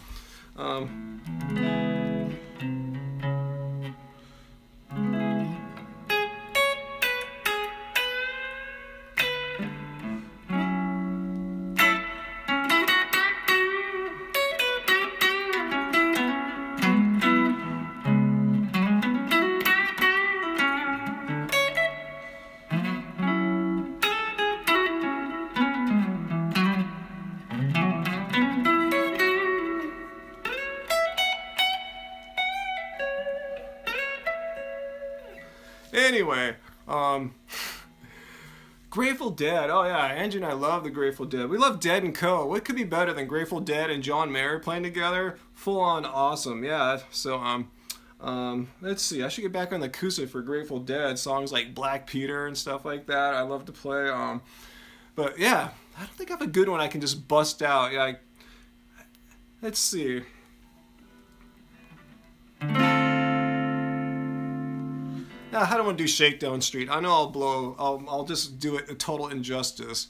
Anyway, Grateful Dead. Oh yeah, Angie and I love the Grateful Dead. We love Dead and Co. What could be better than Grateful Dead and John Mayer playing together? Full on awesome. Yeah. So let's see. I should get back on the acoustic for Grateful Dead. Songs like Black Peter and stuff like that. I love to play. But yeah, I don't think I have a good one I can just bust out. Yeah. Let's see. I don't want to do Shakedown Street. I know I'll just do it a total injustice.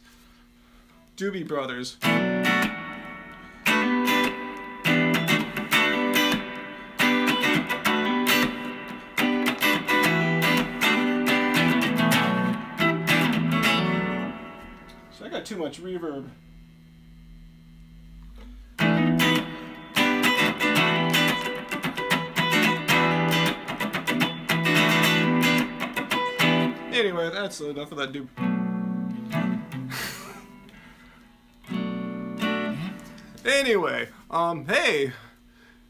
Doobie Brothers. So I got too much reverb. Anyway, that's enough of that dude. Anyway, hey.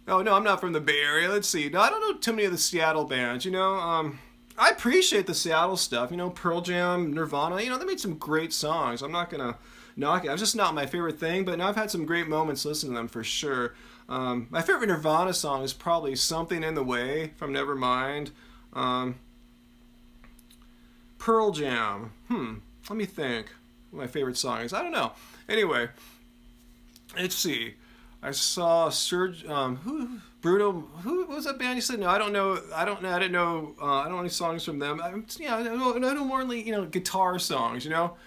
Oh, no, I'm not from the Bay Area. Let's see. No, I don't know too many of the Seattle bands, you know. I appreciate the Seattle stuff, you know, Pearl Jam, Nirvana, you know, they made some great songs. I'm not going to knock it. It's just not my favorite thing, but now I've had some great moments listening to them for sure. My favorite Nirvana song is probably Something in the Way from Nevermind. Pearl Jam. Let me think what my favorite song is. I don't know. Anyway, let's see. I saw Serge. Bruno. Who was that band? You said no. I don't know. I didn't know. I don't know any songs from them. I know more like guitar songs. You know.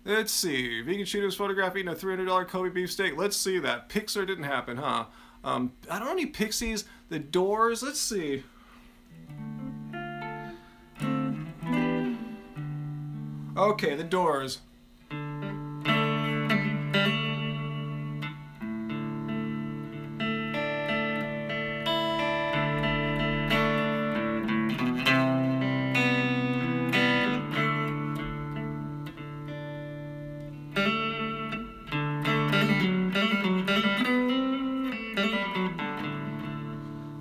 Let's see. Vegan Cheetos photograph eating a $300 Kobe beefsteak. Let's see that. Pixar didn't happen, huh? I don't know any Pixies. The Doors. Let's see. Okay, The Doors.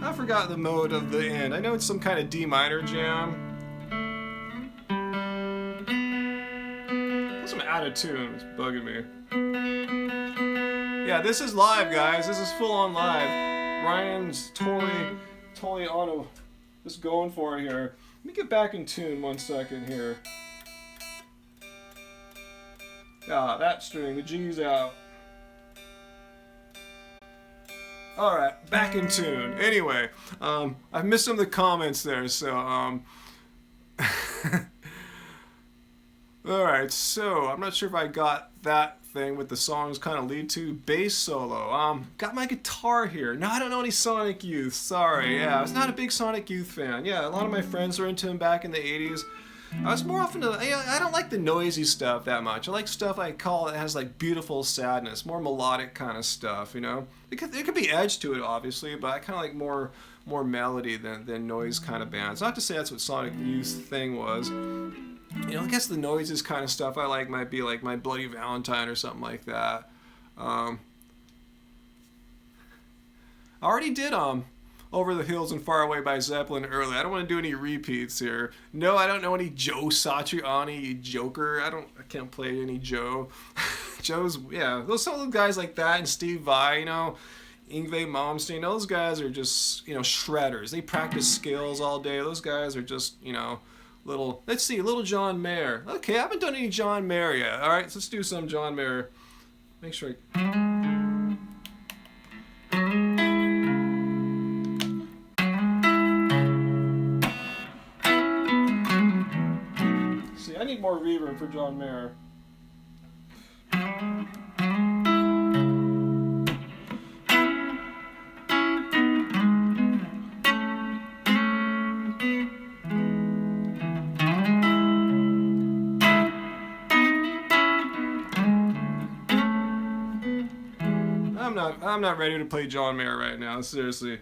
I forgot the mode of the end. I know it's some kind of D minor jam. Out of tune. It's bugging me. Yeah, this is live, guys. This is full on live. Ryan's totally on just going for it here. Let me get back in tune 1 second here. Ah, that string, the G's out. Alright, back in tune. Anyway, I've missed some of the comments there, so Alright, so I'm not sure if I got that thing with the songs kind of lead to. Bass solo. Got my guitar here. No, I don't know any Sonic Youth. Sorry, yeah. I was not a big Sonic Youth fan. Yeah, a lot of my friends were into him back in the 80s. I was more often I don't like the noisy stuff that much. I like stuff I call it has like beautiful sadness, more melodic kind of stuff. You know, there could be edge to it, obviously, but I kind of like more melody than noise kind of bands. Not to say that's what Sonic Youth thing was. You know, I guess the noises kind of stuff I like might be like My Bloody Valentine or something like that. I already did Over the Hills and Far Away by Zeppelin early. I don't want to do any repeats here. No, I don't know any Joe Satriani, you joker. I can't play any Joe. Joe's, yeah, some of those guys like that, and Steve Vai, you know, Yngwie Malmsteen, those guys are just, you know, shredders. They practice skills all day. Those guys are just, you know, little John Mayer. Okay, I haven't done any John Mayer yet. All right, so let's do some John Mayer. Make sure See, I need more reverb for John Mayer. I'm not ready to play John Mayer right now, seriously.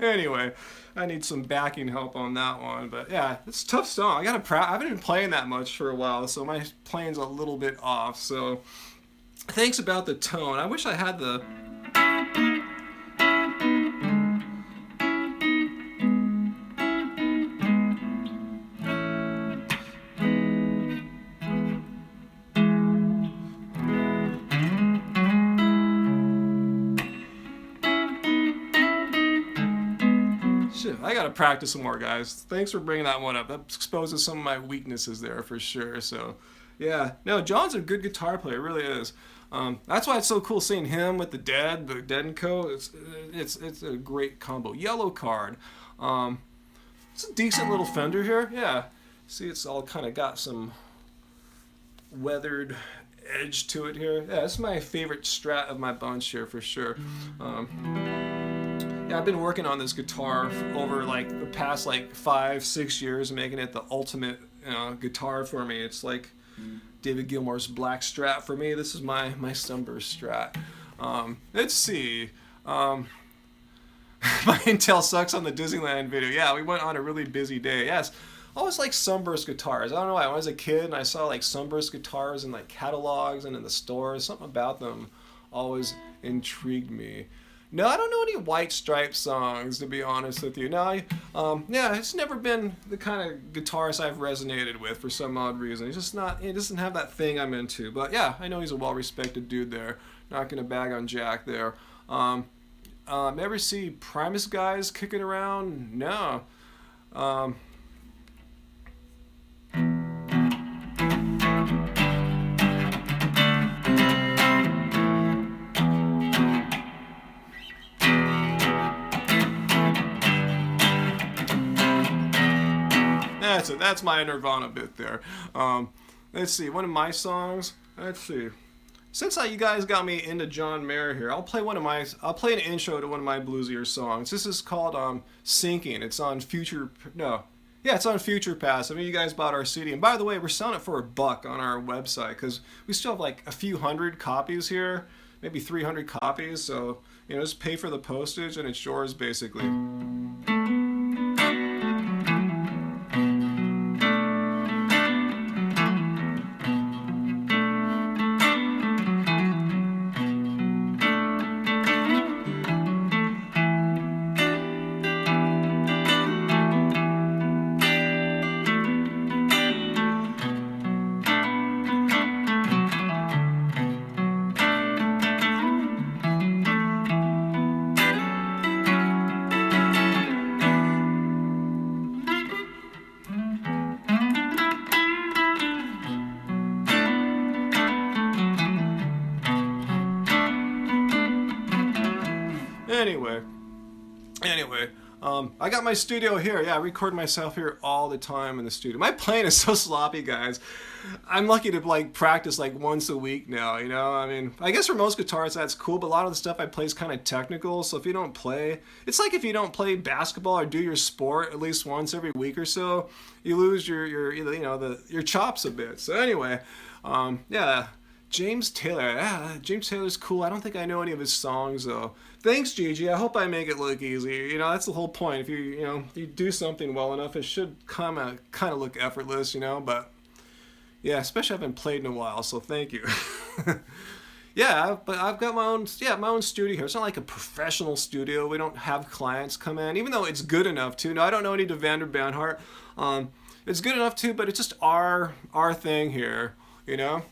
Anyway, I need some backing help on that one, but yeah, it's a tough song. I haven't been playing that much for a while, so my playing's a little bit off. So, thanks about the tone. I wish I had the. I gotta practice some more, guys. Thanks for bringing that one up. That exposes some of my weaknesses there for sure. So, yeah, no, John's a good guitar player, really is. That's why it's so cool seeing him with the Dead and Co. It's a great combo. Yellow Card. It's a decent little Fender here. Yeah, see, it's all kind of got some weathered edge to it here. Yeah, it's my favorite Strat of my bunch here for sure. Yeah, I've been working on this guitar over like the past like 5-6 years, making it the ultimate guitar for me. It's like David Gilmour's Black Strat for me. This is my Sunburst Strat. Let's see. My Intel sucks on the Disneyland video. Yeah, we went on a really busy day. Yes, I always like Sunburst guitars. I don't know why. When I was a kid and I saw like Sunburst guitars in like catalogs and in the stores, something about them always intrigued me. No, I don't know any White Stripes songs, to be honest with you. No, yeah, it's never been the kind of guitarist I've resonated with for some odd reason. He's just not, he doesn't have that thing I'm into. But yeah, I know he's a well-respected dude there. Not gonna bag on Jack there. Ever see Primus guys kicking around? No. That's my Nirvana bit there. Let's see, one of my songs. Let's see. Since you guys got me into John Mayer here, I'll play an intro to one of my bluesier songs. This is called Sinking. It's on it's on Future Pass. I mean, you guys bought our CD. And by the way, we're selling it for $1 on our website because we still have like a few hundred copies here, maybe 300 copies. So, just pay for the postage and it's yours basically. I got my studio here. Yeah, I record myself here all the time in the studio. My playing is so sloppy, guys. I'm lucky to like practice like once a week now, you know? I mean, I guess for most guitarists that's cool, but a lot of the stuff I play is kind of technical, so if you don't play, it's like if you don't play basketball or do your sport at least once every week or so, you lose your you know, your chops a bit. So anyway, yeah, James Taylor. Yeah, James Taylor's cool. I don't think I know any of his songs though. Thanks, Gigi. I hope I make it look easy. You know, that's the whole point. If you know, if you do something well enough, it should kind of look effortless, you know, but yeah, especially I haven't played in a while, so thank you. Yeah, but I've got my own studio here. It's not like a professional studio. We don't have clients come in, even though it's good enough to. No, I don't know any Devander Banhart. It's good enough too, but it's just our thing here, you know.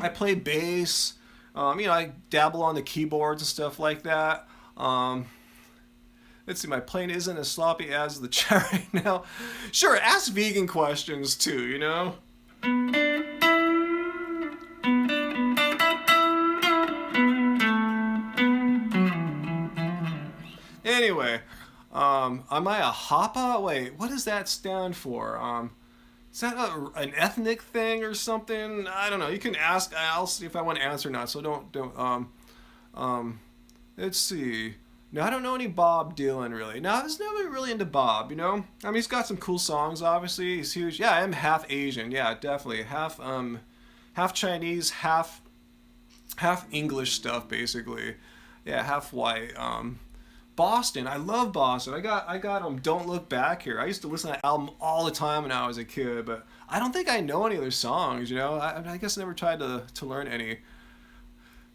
I play bass. You know, I dabble on the keyboards and stuff like that. Let's see, my playing isn't as sloppy as the chat right now. Sure, ask vegan questions too, you know. Anyway, am I a Hapa? Wait, what does that stand for? Is that an ethnic thing or something? I don't know. You can ask. I'll see if I want to answer or not. So don't. Let's see. No, I don't know any Bob Dylan really. No, I was never really into Bob. You know, I mean, he's got some cool songs. Obviously, he's huge. Yeah, I am half Asian. Yeah, definitely half Chinese, half English stuff basically. Yeah, half white. Boston. I love Boston. I got Don't Look Back Here. I used to listen to that album all the time when I was a kid, but I don't think I know any of their songs, you know. I guess I never tried to learn any.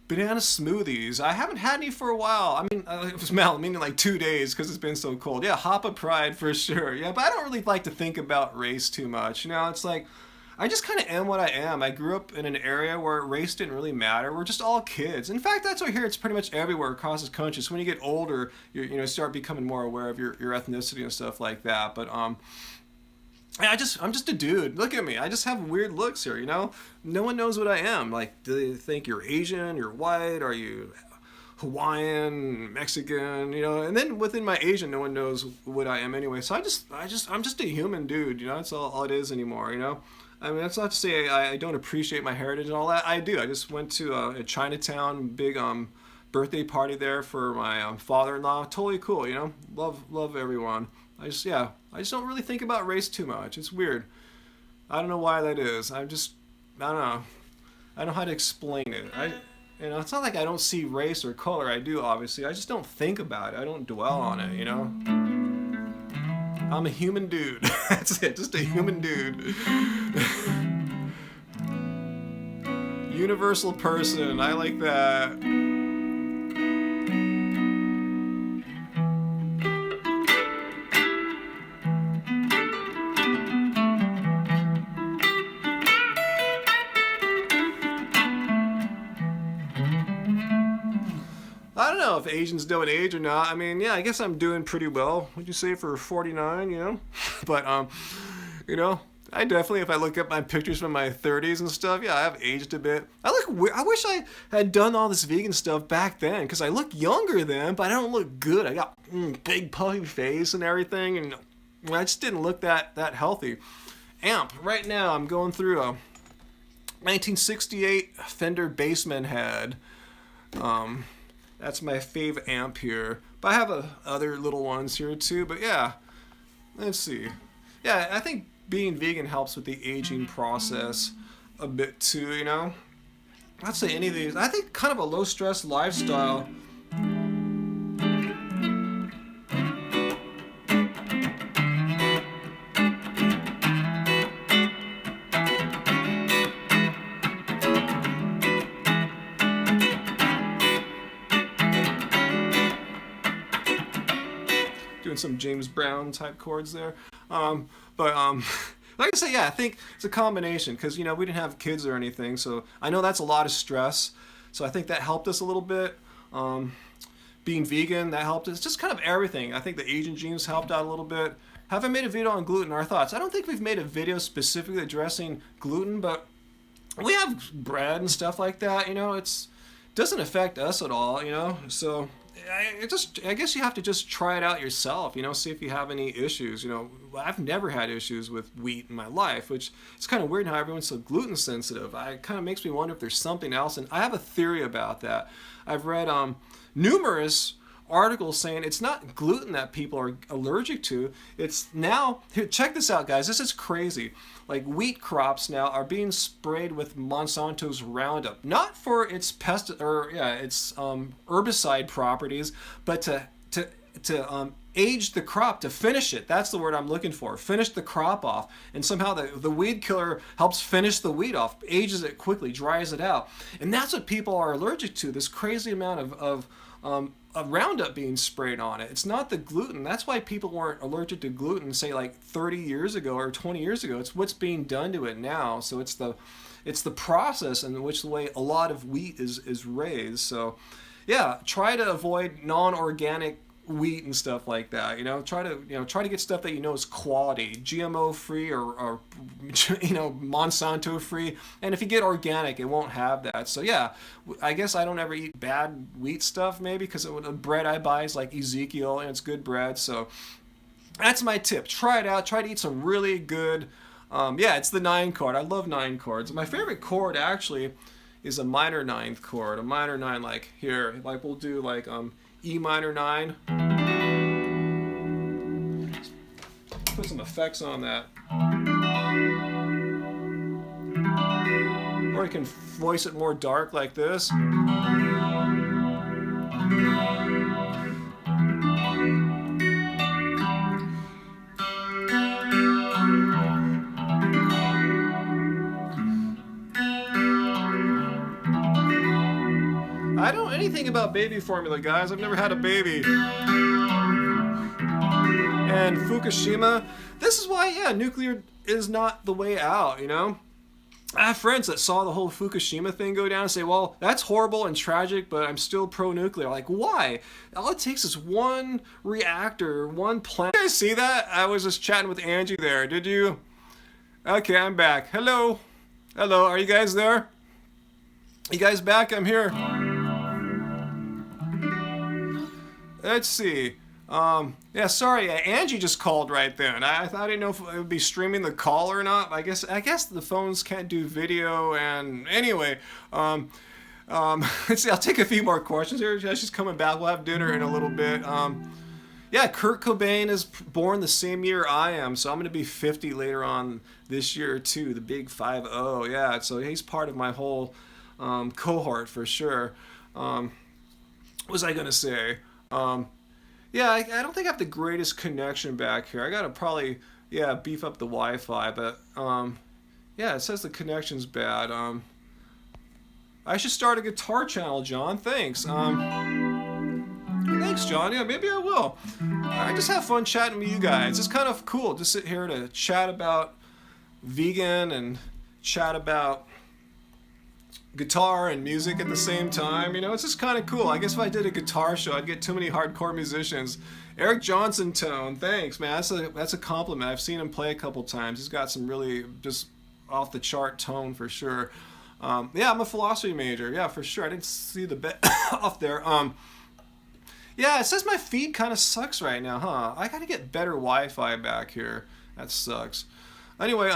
Banana smoothies. I haven't had any for a while. I mean, it was meaning like 2 days because it's been so cold. Yeah, Hapa Pride for sure. Yeah, but I don't really like to think about race too much. You know, it's like I just kind of am what I am. I grew up in an area where race didn't really matter. We're just all kids. In fact, that's what here. It's pretty much everywhere across this country. So when you get older, you know, start becoming more aware of your ethnicity and stuff like that. But I'm just a dude. Look at me. I just have weird looks here. You know, no one knows what I am. Like, do they think you're Asian? You're white? Are you Hawaiian, Mexican, you know, and then within my Asian, no one knows what I am anyway. So I'm just a human dude, you know. That's all it is anymore, you know. I mean, that's not to say I don't appreciate my heritage and all that. I do. I just went to a Chinatown big birthday party there for my father-in-law. Totally cool, you know. Love everyone. I just don't really think about race too much. It's weird. I don't know why that is. I don't know. I don't know how to explain it. You know, it's not like I don't see race or color. I do, obviously. I just don't think about it. I don't dwell on it, you know? I'm a human dude. That's it. Just a human dude. Universal person. I like that. I don't know if Asians don't age or not. I mean, yeah, I guess I'm doing pretty well. Would you say for 49, you know? But, you know, I definitely, if I look at my pictures from my 30s and stuff, yeah, I have aged a bit. I look weird. I wish I had done all this vegan stuff back then, because I look younger then, but I don't look good. I got big puffy face and everything, and I just didn't look that healthy. Amp, right now I'm going through a 1968 Fender Bassman head. That's my fave amp here. But I have other little ones here too. But yeah, let's see. Yeah, I think being vegan helps with the aging process a bit too, you know? I'd say any of these. I think kind of a low stress lifestyle. Doing some James Brown type chords there. Like I say, yeah, I think it's a combination because, you know, we didn't have kids or anything, so I know that's a lot of stress. So I think that helped us a little bit. Being vegan, that helped us. Just kind of everything. I think the Asian genes helped out a little bit. Haven't made a video on gluten, our thoughts. I don't think we've made a video specifically addressing gluten, but we have bread and stuff like that, you know, it doesn't affect us at all, you know, so I guess you have to just try it out yourself, see if you have any issues. I've never had issues with wheat in my life, which it's kind of weird how everyone's so gluten sensitive. It kind of makes me wonder if there's something else, and I have a theory about that. I've read numerous articles saying it's not gluten that people are allergic to. It's now, here, check this out, guys. This is crazy. Like, wheat crops now are being sprayed with Monsanto's Roundup, not for its herbicide properties, but to age the crop, to finish it. That's the word I'm looking for. Finish the crop off, and somehow the weed killer helps finish the wheat off, ages it quickly, dries it out, and that's what people are allergic to. This crazy amount of Roundup being sprayed on it. It's not the gluten. That's why people weren't allergic to gluten, say like 30 years ago or 20 years ago. It's what's being done to it now. So it's the process in which the way a lot of wheat is raised. So yeah, try to avoid non-organic wheat and stuff like that. Try to get stuff that is quality, GMO free or Monsanto free. And if you get organic, it won't have that. So yeah, I guess I don't ever eat bad wheat stuff, maybe because the bread I buy is like Ezekiel and it's good bread. So that's my tip. Try it out. Try to eat some really good. It's the 9 chord. I love 9 chords. My favorite chord actually is a minor 9th chord. A minor 9, like here, like we'll do like E minor 9. Put some effects on that. Or you can voice it more dark like this. I don't know anything about baby formula, guys. I've never had a baby. And Fukushima, this is why, nuclear is not the way out, I have friends that saw the whole Fukushima thing go down and say, well, that's horrible and tragic, but I'm still pro-nuclear. Like, why? All it takes is one reactor, one plant. Did you guys see that? I was just chatting with Angie there. Did you? Okay, I'm back. Hello. Hello, are you guys there? You guys back? I'm here. Let's see. Sorry, Angie just called right then. I didn't know if it would be streaming the call or not. I guess the phones can't do video. And anyway, let's see. I'll take a few more questions here. She's coming back. We'll have dinner in a little bit. Kurt Cobain is born the same year I am, so I'm gonna be 50 later on this year too. The big 50. Yeah, so he's part of my whole cohort for sure. What was I gonna say? I don't think I have the greatest connection back here. I gotta probably, beef up the Wi-Fi, but, it says the connection's bad. I should start a guitar channel, John. Thanks. Thanks, John. Yeah, maybe I will. I just have fun chatting with you guys. It's kind of cool to sit here to chat about vegan and chat about guitar and music at the same time. It's just kind of cool. I guess if I did a guitar show, I'd get too many hardcore musicians. Eric Johnson tone, thanks, man. That's a compliment. I've seen him play a couple times. He's got some really just off the chart tone for sure. I'm a philosophy major. Yeah, for sure. I didn't see the bet off there. It says my feed kind of sucks right now, huh? I gotta get better Wi-Fi back here. That sucks. Anyway,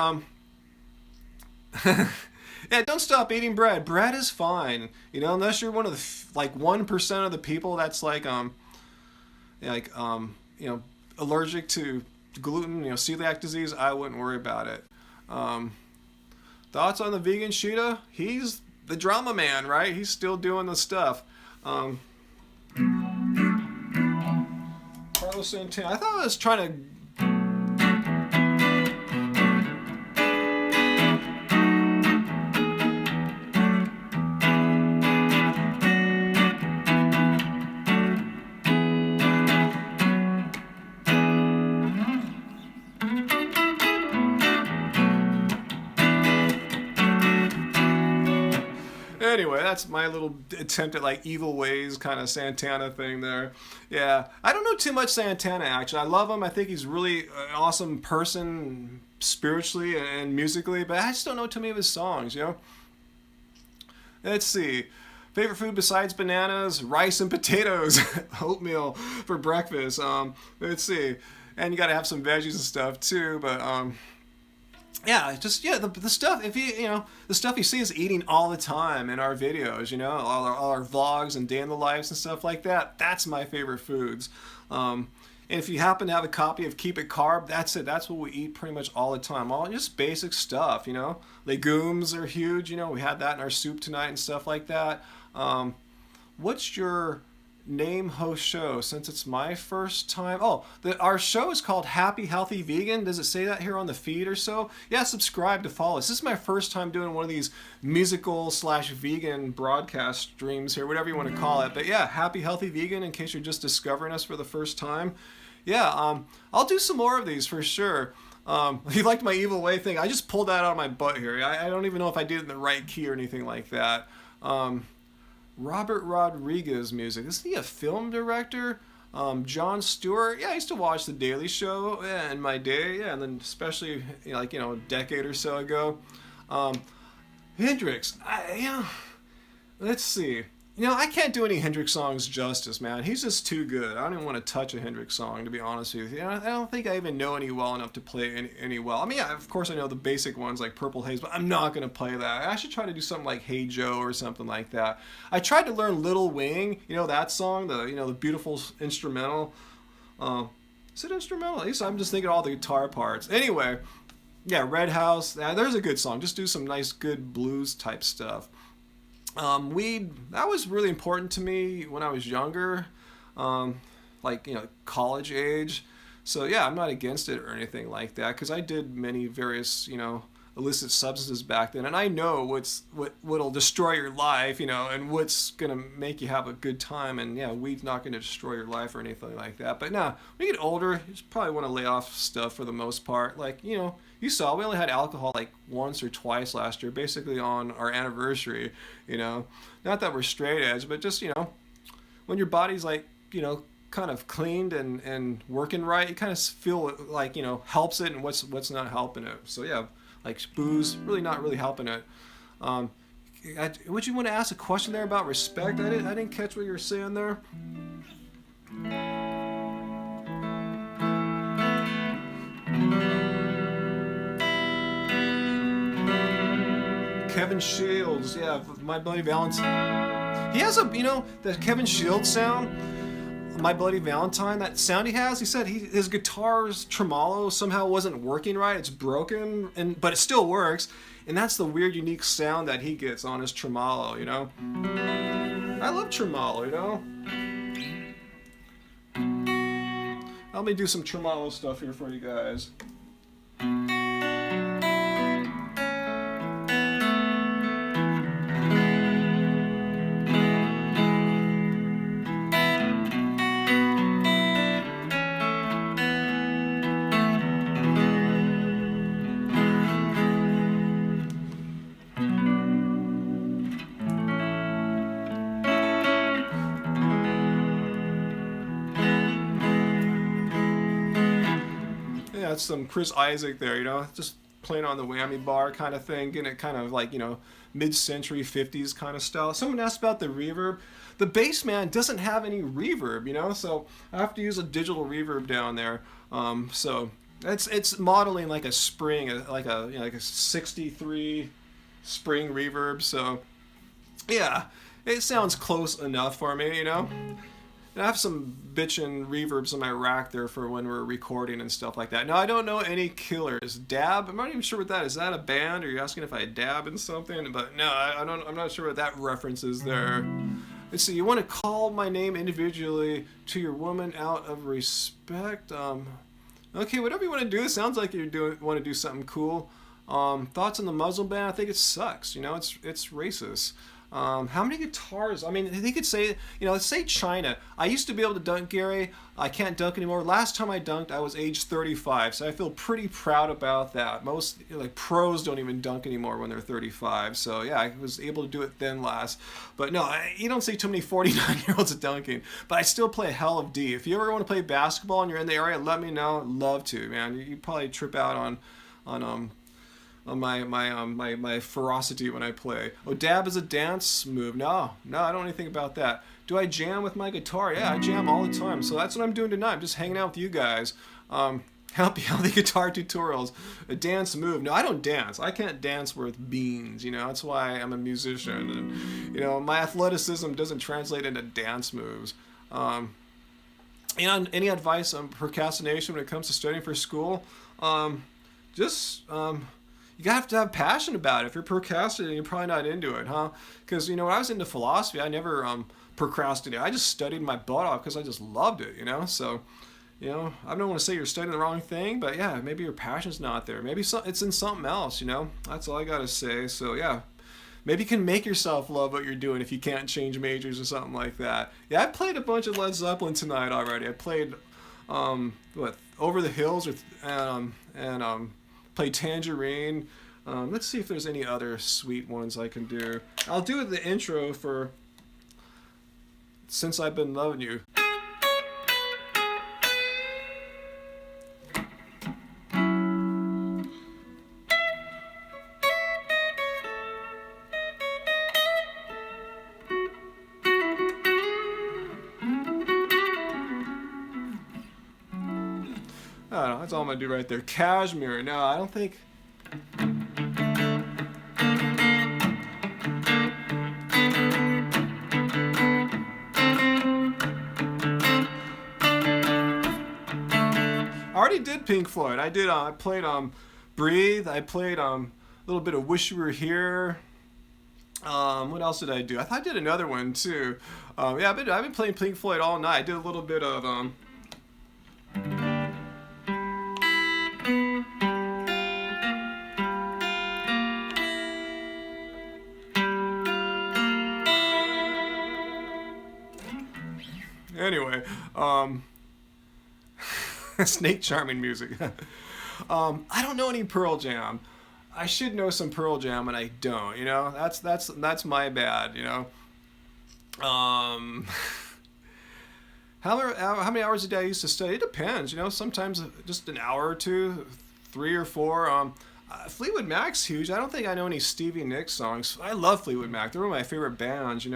yeah, don't stop eating bread. Bread is fine, unless you're one of the 1% of the people that's allergic to gluten, celiac disease. I wouldn't worry about it. Thoughts on the vegan Sheeta? He's the drama man, right? He's still doing the stuff. Carlos Santana. I thought I was trying to. Anyway, that's my little attempt at evil ways kind of Santana thing there. Yeah, I don't know too much Santana actually. I love him. I think he's really an awesome person spiritually and musically, but I just don't know too many of his songs, Let's see. Favorite food besides bananas, rice and potatoes, oatmeal for breakfast. Let's see, and you got to have some veggies and stuff too. But yeah, just the stuff. If the stuff you see is eating all the time in our videos. All our vlogs and day in the lives and stuff like that. That's my favorite foods. And if you happen to have a copy of Keep It Carb, that's it. That's what we eat pretty much all the time. All just basic stuff, Legumes are huge, We had that in our soup tonight and stuff like that. What's your name host show? Since it's my first time. Oh, our show is called Happy Healthy Vegan. Does it say that here on the feed or so? Yeah, subscribe to follow us. This is my first time doing one of these musical/vegan broadcast streams here, whatever you want to call it. But yeah, Happy Healthy Vegan, in case you're just discovering us for the first time. Yeah, I'll do some more of these for sure. You liked my evil way thing? I just pulled that out of my butt here. I don't even know if I did it in the right key or anything like that. Robert Rodriguez music. Isn't he a film director? Jon Stewart. Yeah, I used to watch The Daily Show in my day. Yeah, and then especially a decade or so ago. Hendrix. Let's see. I can't do any Hendrix songs justice, man. He's just too good. I don't even want to touch a Hendrix song, to be honest with you. I don't think I even know any well enough to play any well. I mean, yeah, of course I know the basic ones like Purple Haze, but I'm not going to play that. I should try to do something like Hey Joe or something like that. I tried to learn Little Wing, that song, the beautiful instrumental. Is it instrumental? At least I'm just thinking all the guitar parts. Anyway, yeah, Red House. There's a good song. Just do some nice, good blues type stuff. Weed, that was really important to me when I was younger, college age. So yeah, I'm not against it or anything like that, because I did many various, illicit substances back then, and I know what'll destroy your life, and what's gonna make you have a good time. And yeah, weed's not gonna destroy your life or anything like that. But nah, when you get older, you just probably want to lay off stuff for the most part. You saw we only had alcohol like once or twice last year, basically on our anniversary. Not that we're straight edge, but just when your body's kind of cleaned and working right, you kind of feel like helps it, and what's not helping it. So yeah, like booze really not really helping it. Would you want to ask a question there about respect? I didn't catch what you were saying there. Kevin Shields, yeah, My Bloody Valentine. He has the Kevin Shields sound, My Bloody Valentine, that sound he has. He said his guitar's tremolo somehow wasn't working right. It's broken, but it still works. And that's the weird, unique sound that he gets on his tremolo, I love tremolo, Let me do some tremolo stuff here for you guys. That's some Chris Isaak there, just playing on the whammy bar kind of thing, getting it kind of like, mid-century 50s kind of style. Someone asked about the reverb. The bass man doesn't have any reverb, so I have to use a digital reverb down there. So it's modeling like a spring, like a 63 spring reverb. So yeah, it sounds close enough for me, And I have some bitchin' reverbs in my rack there for when we're recording and stuff like that. Now, I don't know any Killers. Dab? I'm not even sure what that is. Is that a band? Or you're asking if I dab in something? But no, I'm not sure what that reference is there. Let's see. You want to call my name individually to your woman out of respect? Okay, whatever you want to do. It sounds like you want to do something cool. Thoughts on the Muslim ban? I think it sucks. It's racist. How many guitars? I mean, they could say, let's say China. I used to be able to dunk, Gary. I can't dunk anymore. Last time I dunked, I was age 35, so I feel pretty proud about that. Most pros don't even dunk anymore when they're 35. So yeah, I was able to do it then last. But no, you don't see too many 49-year-olds dunking. But I still play a hell of D. If you ever want to play basketball and you're in the area, let me know. I'd love to, man. You'd probably trip out on my ferocity when I play. Oh, dab is a dance move. No, I don't know anything about that. Do I jam with my guitar? Yeah, I jam all the time. So that's what I'm doing tonight. I'm just hanging out with you guys. Healthy guitar tutorials. A dance move. No, I don't dance. I can't dance with beans. That's why I'm a musician. And my athleticism doesn't translate into dance moves. Any advice on procrastination when it comes to studying for school? You have to have passion about it. If you're procrastinating, you're probably not into it, huh? Because, when I was into philosophy, I never procrastinated. I just studied my butt off because I just loved it, So, I don't want to say you're studying the wrong thing, but yeah, maybe your passion's not there. Maybe it's in something else, That's all I got to say. So, yeah. Maybe you can make yourself love what you're doing if you can't change majors or something like that. Yeah, I played a bunch of Led Zeppelin tonight already. I played, Over the Hills and played Tangerine. Let's see if there's any other sweet ones I can do. I'll do the intro for Since I've Been Loving You. I don't know, that's all I'm going to do right there. Cashmere. No, I don't think... I already did Pink Floyd. I did. I played Breathe. I played a little bit of Wish You Were Here. What else did I do? I did another one too. Yeah, I've been playing Pink Floyd all night. I did a little bit of Anyway, Snake Charming music. I don't know any Pearl Jam. I should know some Pearl Jam, and I don't. That's my bad. How many hours a day I used to study? It depends. Sometimes just an hour or two, 3 or 4. Fleetwood Mac's huge. I don't think I know any Stevie Nicks songs. I love Fleetwood Mac. They're one of my favorite bands.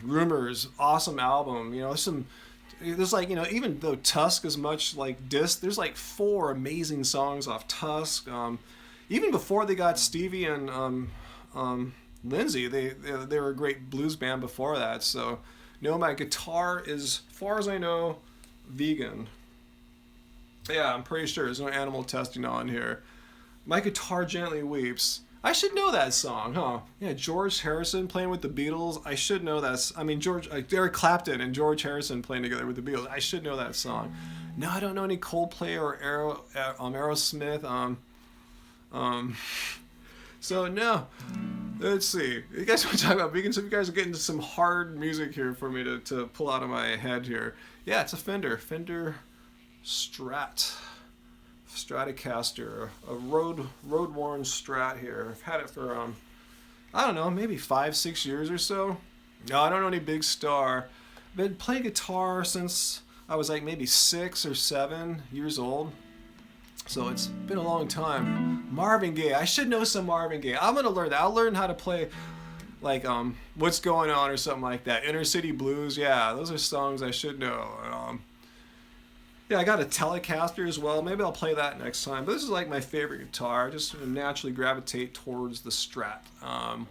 Rumors, awesome album. There's even though Tusk is much like Disc, there's 4 amazing songs off Tusk. Even before they got Stevie and Lindsay, they were a great blues band before that. So, my guitar is, as far as I know, vegan. Yeah, I'm pretty sure there's no animal testing on here. My Guitar Gently Weeps. I should know that song, huh? Yeah, George Harrison playing with the Beatles. I should know that. Eric Clapton and George Harrison playing together with the Beatles. I should know that song. No, I don't know any Coldplay or Aerosmith. So no. Let's see. You guys want to talk about vegan? So you guys are getting to some hard music here for me to pull out of my head here. Yeah, it's a Fender Stratocaster, a road-worn Strat here. I've had it for I don't know, maybe 5-6 years or so. No, I don't know any big star. Been playing guitar since I was maybe 6 or 7 years old. So it's been a long time. Marvin Gaye. I should know some Marvin Gaye. I'm gonna learn that. I'll learn how to play What's Going On or something like that. Inner City Blues. Yeah, those are songs I should know. Yeah, I got a Telecaster as well. Maybe I'll play that next time. But this is my favorite guitar. I just naturally gravitate towards the Strat. No, I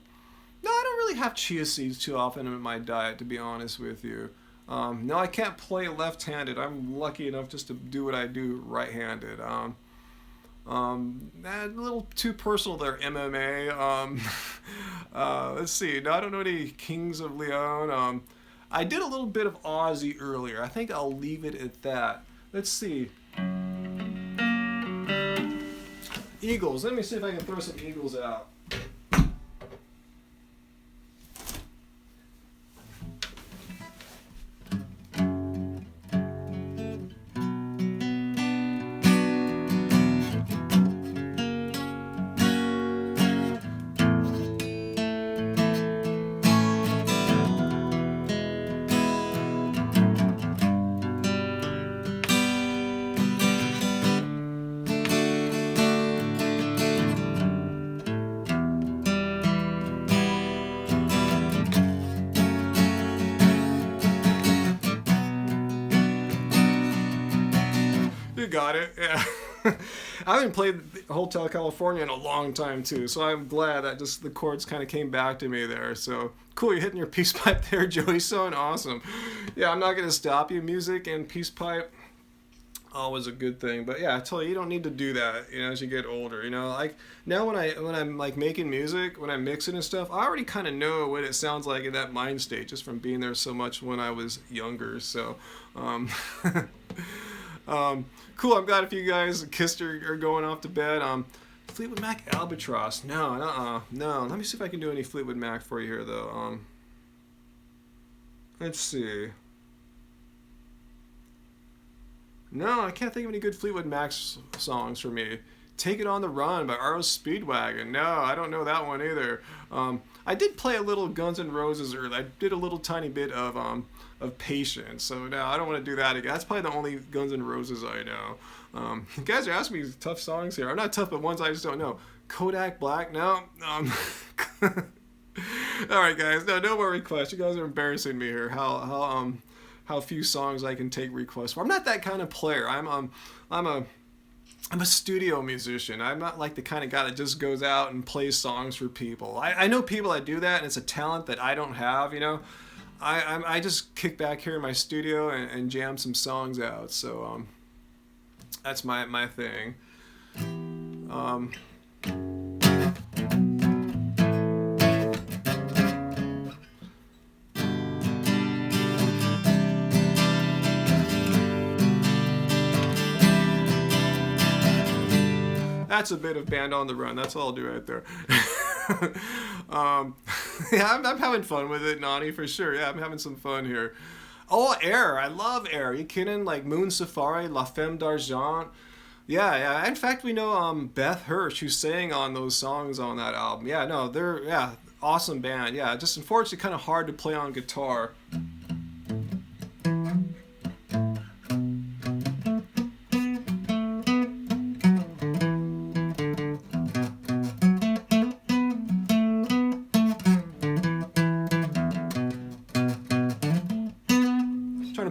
don't really have chia seeds too often in my diet, to be honest with you. No, I can't play left-handed. I'm lucky enough just to do what I do right-handed. A little too personal there, MMA. Let's see. No, I don't know any Kings of Leon. I did a little bit of Ozzy earlier. I think I'll leave it at that. Let's see. Eagles. Let me see if I can throw some Eagles out. got it. Yeah. I haven't played Hotel California in a long time too, so I'm glad that just the chords kind of came back to me there. So cool, you're hitting your peace pipe there, Joey. So awesome. Yeah, I'm not gonna stop you. Music and peace pipe, always a good thing. But yeah, I tell you, you don't need to do that. You know, as you get older. You know, like now when I'm like making music, when I'm mixing and stuff, I already kind of know what it sounds like in that mind state just from being there so much when I was younger. So. Cool. I'm glad if you guys kissed or are going off to bed. Fleetwood Mac Albatross. No. Let me see if I can do any Fleetwood Mac for you here, though. Let's see. No, I can't think of any good Fleetwood Mac songs for me. Take It on the Run by R.O. Speedwagon. No, I don't know that one either. I did play a little Guns N' Roses earlier. I did a little tiny bit of Patience. So no, I don't want to do that again. That's probably the only Guns N' Roses I know. You guys are asking me tough songs here. Or not tough, but ones I just don't know. Kodak Black? No. All right, guys. No more requests. You guys are embarrassing me here. How few songs I can take requests for. I'm not that kind of player. I'm a studio musician. I'm not like the kind of guy that just goes out and plays songs for people. I know people that do that, and it's a talent that I don't have, you know. I just kick back here in my studio and jam some songs out. So that's my thing. That's a bit of Band on the Run. That's all I'll do right there. Yeah, I'm having fun with it, Nani, for sure. Yeah, I'm having some fun here. Oh, Air. I love Air. Are you kidding? Like Moon Safari, La Femme d'Argent. Yeah. In fact, we know Beth Hirsch, who sang on those songs on that album. Yeah, no, they're awesome band. Yeah, just unfortunately kind of hard to play on guitar.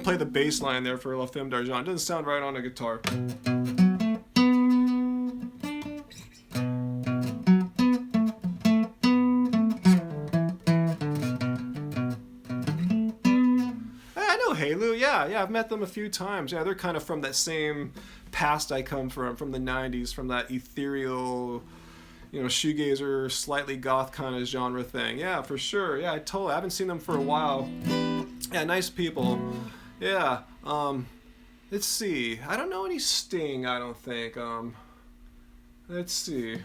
Play the bass line there for La Femme d'Argent. Doesn't sound right on a guitar. I know Halo. Yeah, I've met them a few times. Yeah, they're kind of from that same past I come from the 90s, from that ethereal, you know, shoegazer, slightly goth kind of genre thing. Yeah, for sure. Yeah, I haven't seen them for a while. Yeah, nice people. Yeah, let's see. I don't know any Sting, I don't think. Let's see.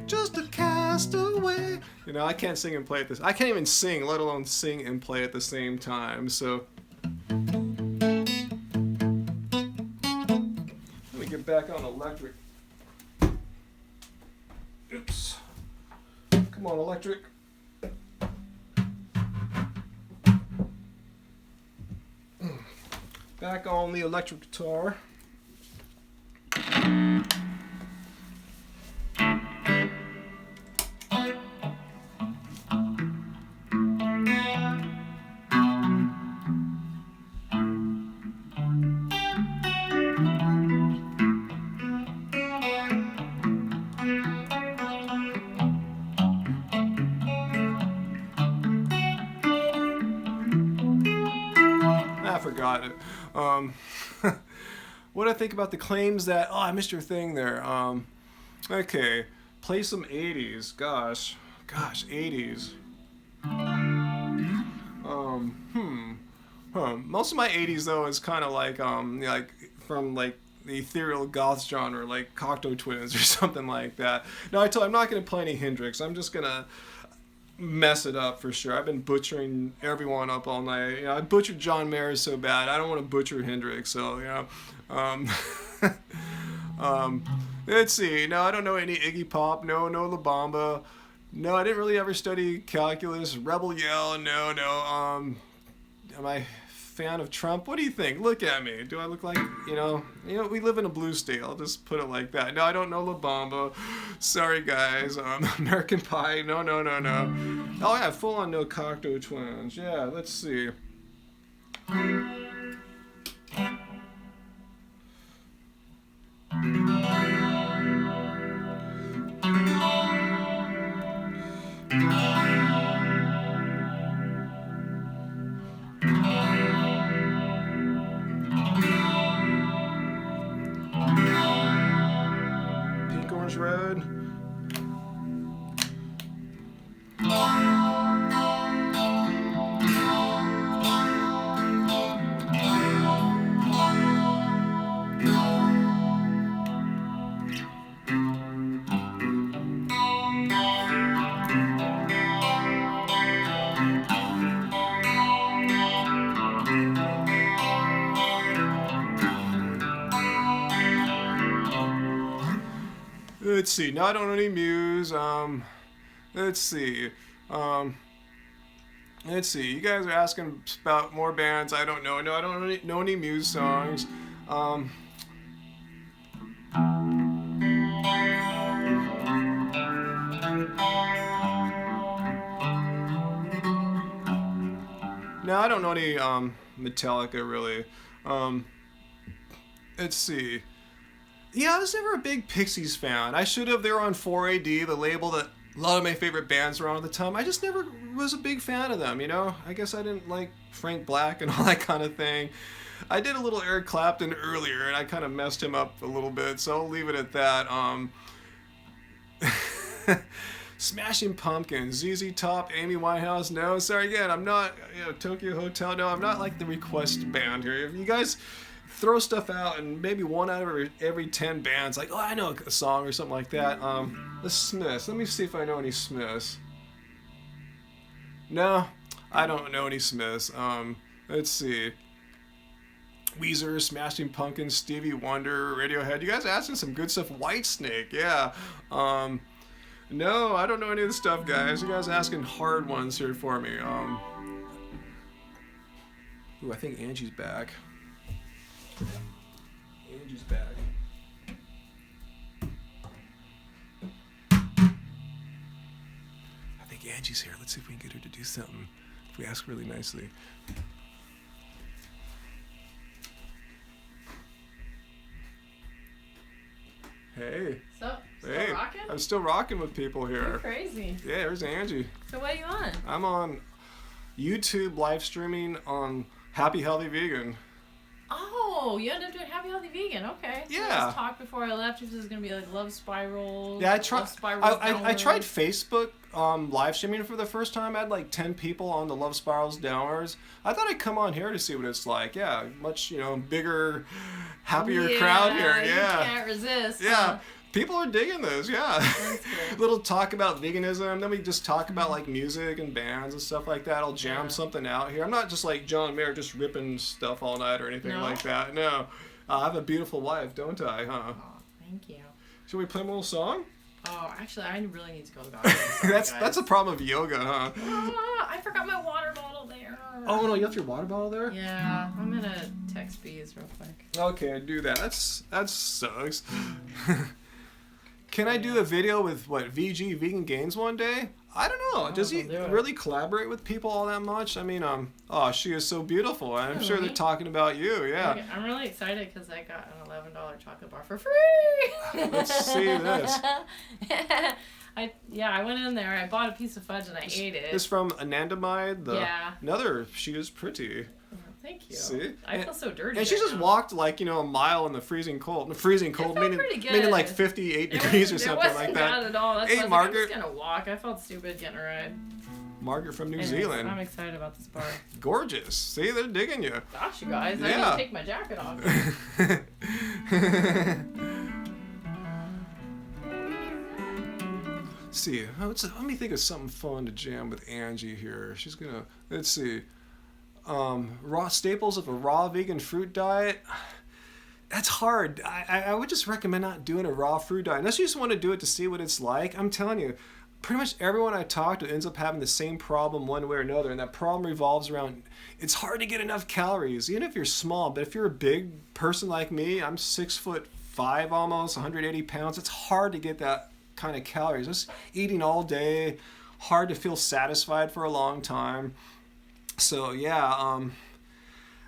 Just a castaway. You know, I can't sing and play at this. I can't even sing, let alone sing and play at the same time, so... Back on electric. Oops. Come on, electric. Back on the electric guitar. Forgot it. What do I think about the claims that, oh, I missed your thing there. Okay, play some 80s. Gosh, 80s. Most of my 80s though is kind of like from like the ethereal goth genre, like Cocteau Twins or something like that. No, I'm not gonna play any Hendrix. I'm just gonna mess it up for sure. I've been butchering everyone up all night. You know, I butchered John Mayer so bad. I don't want to butcher Hendrix. So let's see. No, I don't know any Iggy Pop. No La Bamba. No, I didn't really ever study calculus. Rebel Yell. No. Am I fan of Trump. What do you think? Look at me. Do I look like, we live in a blue state. I'll just put it like that. No, I don't know La Bamba. Sorry, guys. American Pie. No. Oh, yeah, full on no Cocteau Twins. Yeah, let's see. Pink, orange, red. Let's see. No, I don't know any Muse. Let's see. Let's see. You guys are asking about more bands. I don't know. No, I don't know any Muse songs. No, I don't know any Metallica really. Let's see. Yeah, I was never a big Pixies fan. I should have. They were on 4AD, the label that a lot of my favorite bands were on at the time. I just never was a big fan of them, I guess I didn't like Frank Black and all that kind of thing. I did a little Eric Clapton earlier, and I kind of messed him up a little bit, so I'll leave it at that. Smashing Pumpkins, ZZ Top, Amy Winehouse. No, sorry again. I'm not. Tokyo Hotel. No, I'm not like the request band here. If you guys throw stuff out, and maybe one out of every 10 bands, like, oh, I know a song or something like that. The Smiths. Let me see if I know any Smiths. No, I don't know any Smiths. Let's see. Weezer, Smashing Pumpkins, Stevie Wonder, Radiohead. You guys are asking some good stuff. Whitesnake, yeah. No, I don't know any of the stuff, guys. You guys are asking hard ones here for me. Ooh, I think Angie's back. Angie's back. I think Angie's here. Let's see if we can get her to do something. If we ask really nicely. Hey. So, still hey. rocking? I'm still rocking with people here. You're crazy. Yeah, there's Angie. So what are you on? I'm on YouTube live streaming on Happy Healthy Vegan. Oh, you ended up doing Happy Healthy Vegan. Okay. So Yeah. Let's talk before I left if this is going to be like Love Spiral. Yeah, I Love Spiral I tried Facebook live streaming for the first time. I had like 10 people on the Love Spirals downers. I thought I'd come on here to see what it's like. Yeah, much bigger, happier crowd here. Yeah, You can't resist. yeah. Huh? People are digging this, yeah. That's good. Little talk about veganism, then we just talk about like music and bands and stuff like that. I'll jam Yeah. something out here. I'm not just like John Mayer, just ripping stuff all night or anything No? like that. No. I have a beautiful wife, don't I, huh? Oh, thank you. Should we play a little song? Oh, actually, I really need to go to the bathroom. Sorry, That's guys. that's a problem of yoga, huh? I forgot my water bottle there. Oh no, you left your water bottle there? Yeah, I'm gonna text Bees real quick. Okay, do that. That sucks. Can I do a video with VG Vegan Gains one day? I don't know. Oh, Does he we'll do it. really collaborate with people all that much? I mean, oh, she is so beautiful. I'm sure they're Really? talking about you. Yeah. Okay, I'm really excited because I got an $11 chocolate bar for free. Let's see this. I went in there. I bought a piece of fudge and I ate it. This from Anandamide. Yeah. Another. She is pretty. Thank you. See? I feel so dirty. And she right just now. walked like a mile in the freezing cold. Freezing cold, felt meaning pretty good. meaning like 58 degrees or It something wasn't like bad that. at all. That's Hey, why I was Margaret. like, I'm just gonna walk. I felt stupid getting a ride. Margaret from New Anyways, Zealand. I'm excited about this bar. Gorgeous. See, they're digging you. Gosh, you guys, I Yeah. didn't take my jacket off. See, let me think of something fun to jam with Angie here. She's gonna, let's see, raw staples of a raw vegan fruit diet. That's hard. I would just recommend not doing a raw fruit diet unless you just want to do it to see what it's like. I'm telling you, pretty much everyone I talk to ends up having the same problem one way or another, and that problem revolves around it's hard to get enough calories, even if you're small. But if you're a big person like me, I'm 6'5" almost, 180 pounds. It's hard to get that kind of calories. Just eating all day, hard to feel satisfied for a long time. So yeah,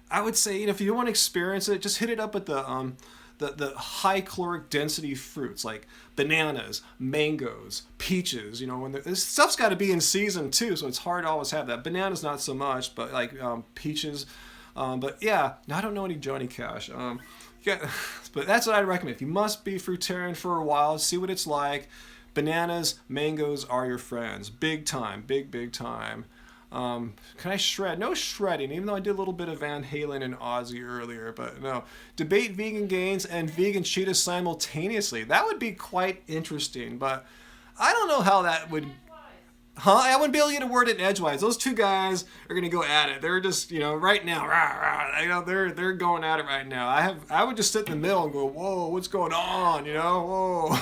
I would say if you want to experience it, just hit it up with the high caloric density fruits like bananas, mangoes, peaches. When this stuff's got to be in season too, so it's hard to always have that. Bananas not so much, but like peaches. But yeah, I don't know any Johnny Cash. Yeah, but that's what I'd recommend. If you must be fruitarian for a while, see what it's like. Bananas, mangoes are your friends, big time, big time. Can I shred? No shredding, even though I did a little bit of Van Halen and Ozzy earlier, but no. Debate vegan gains and vegan cheetahs simultaneously. That would be quite interesting, but I don't know how that would... I wouldn't be able to get a word in edgewise. Those two guys are going to go at it. They're just, right now, they're going at it right now. I would just sit in the middle and go, whoa, what's going on, whoa.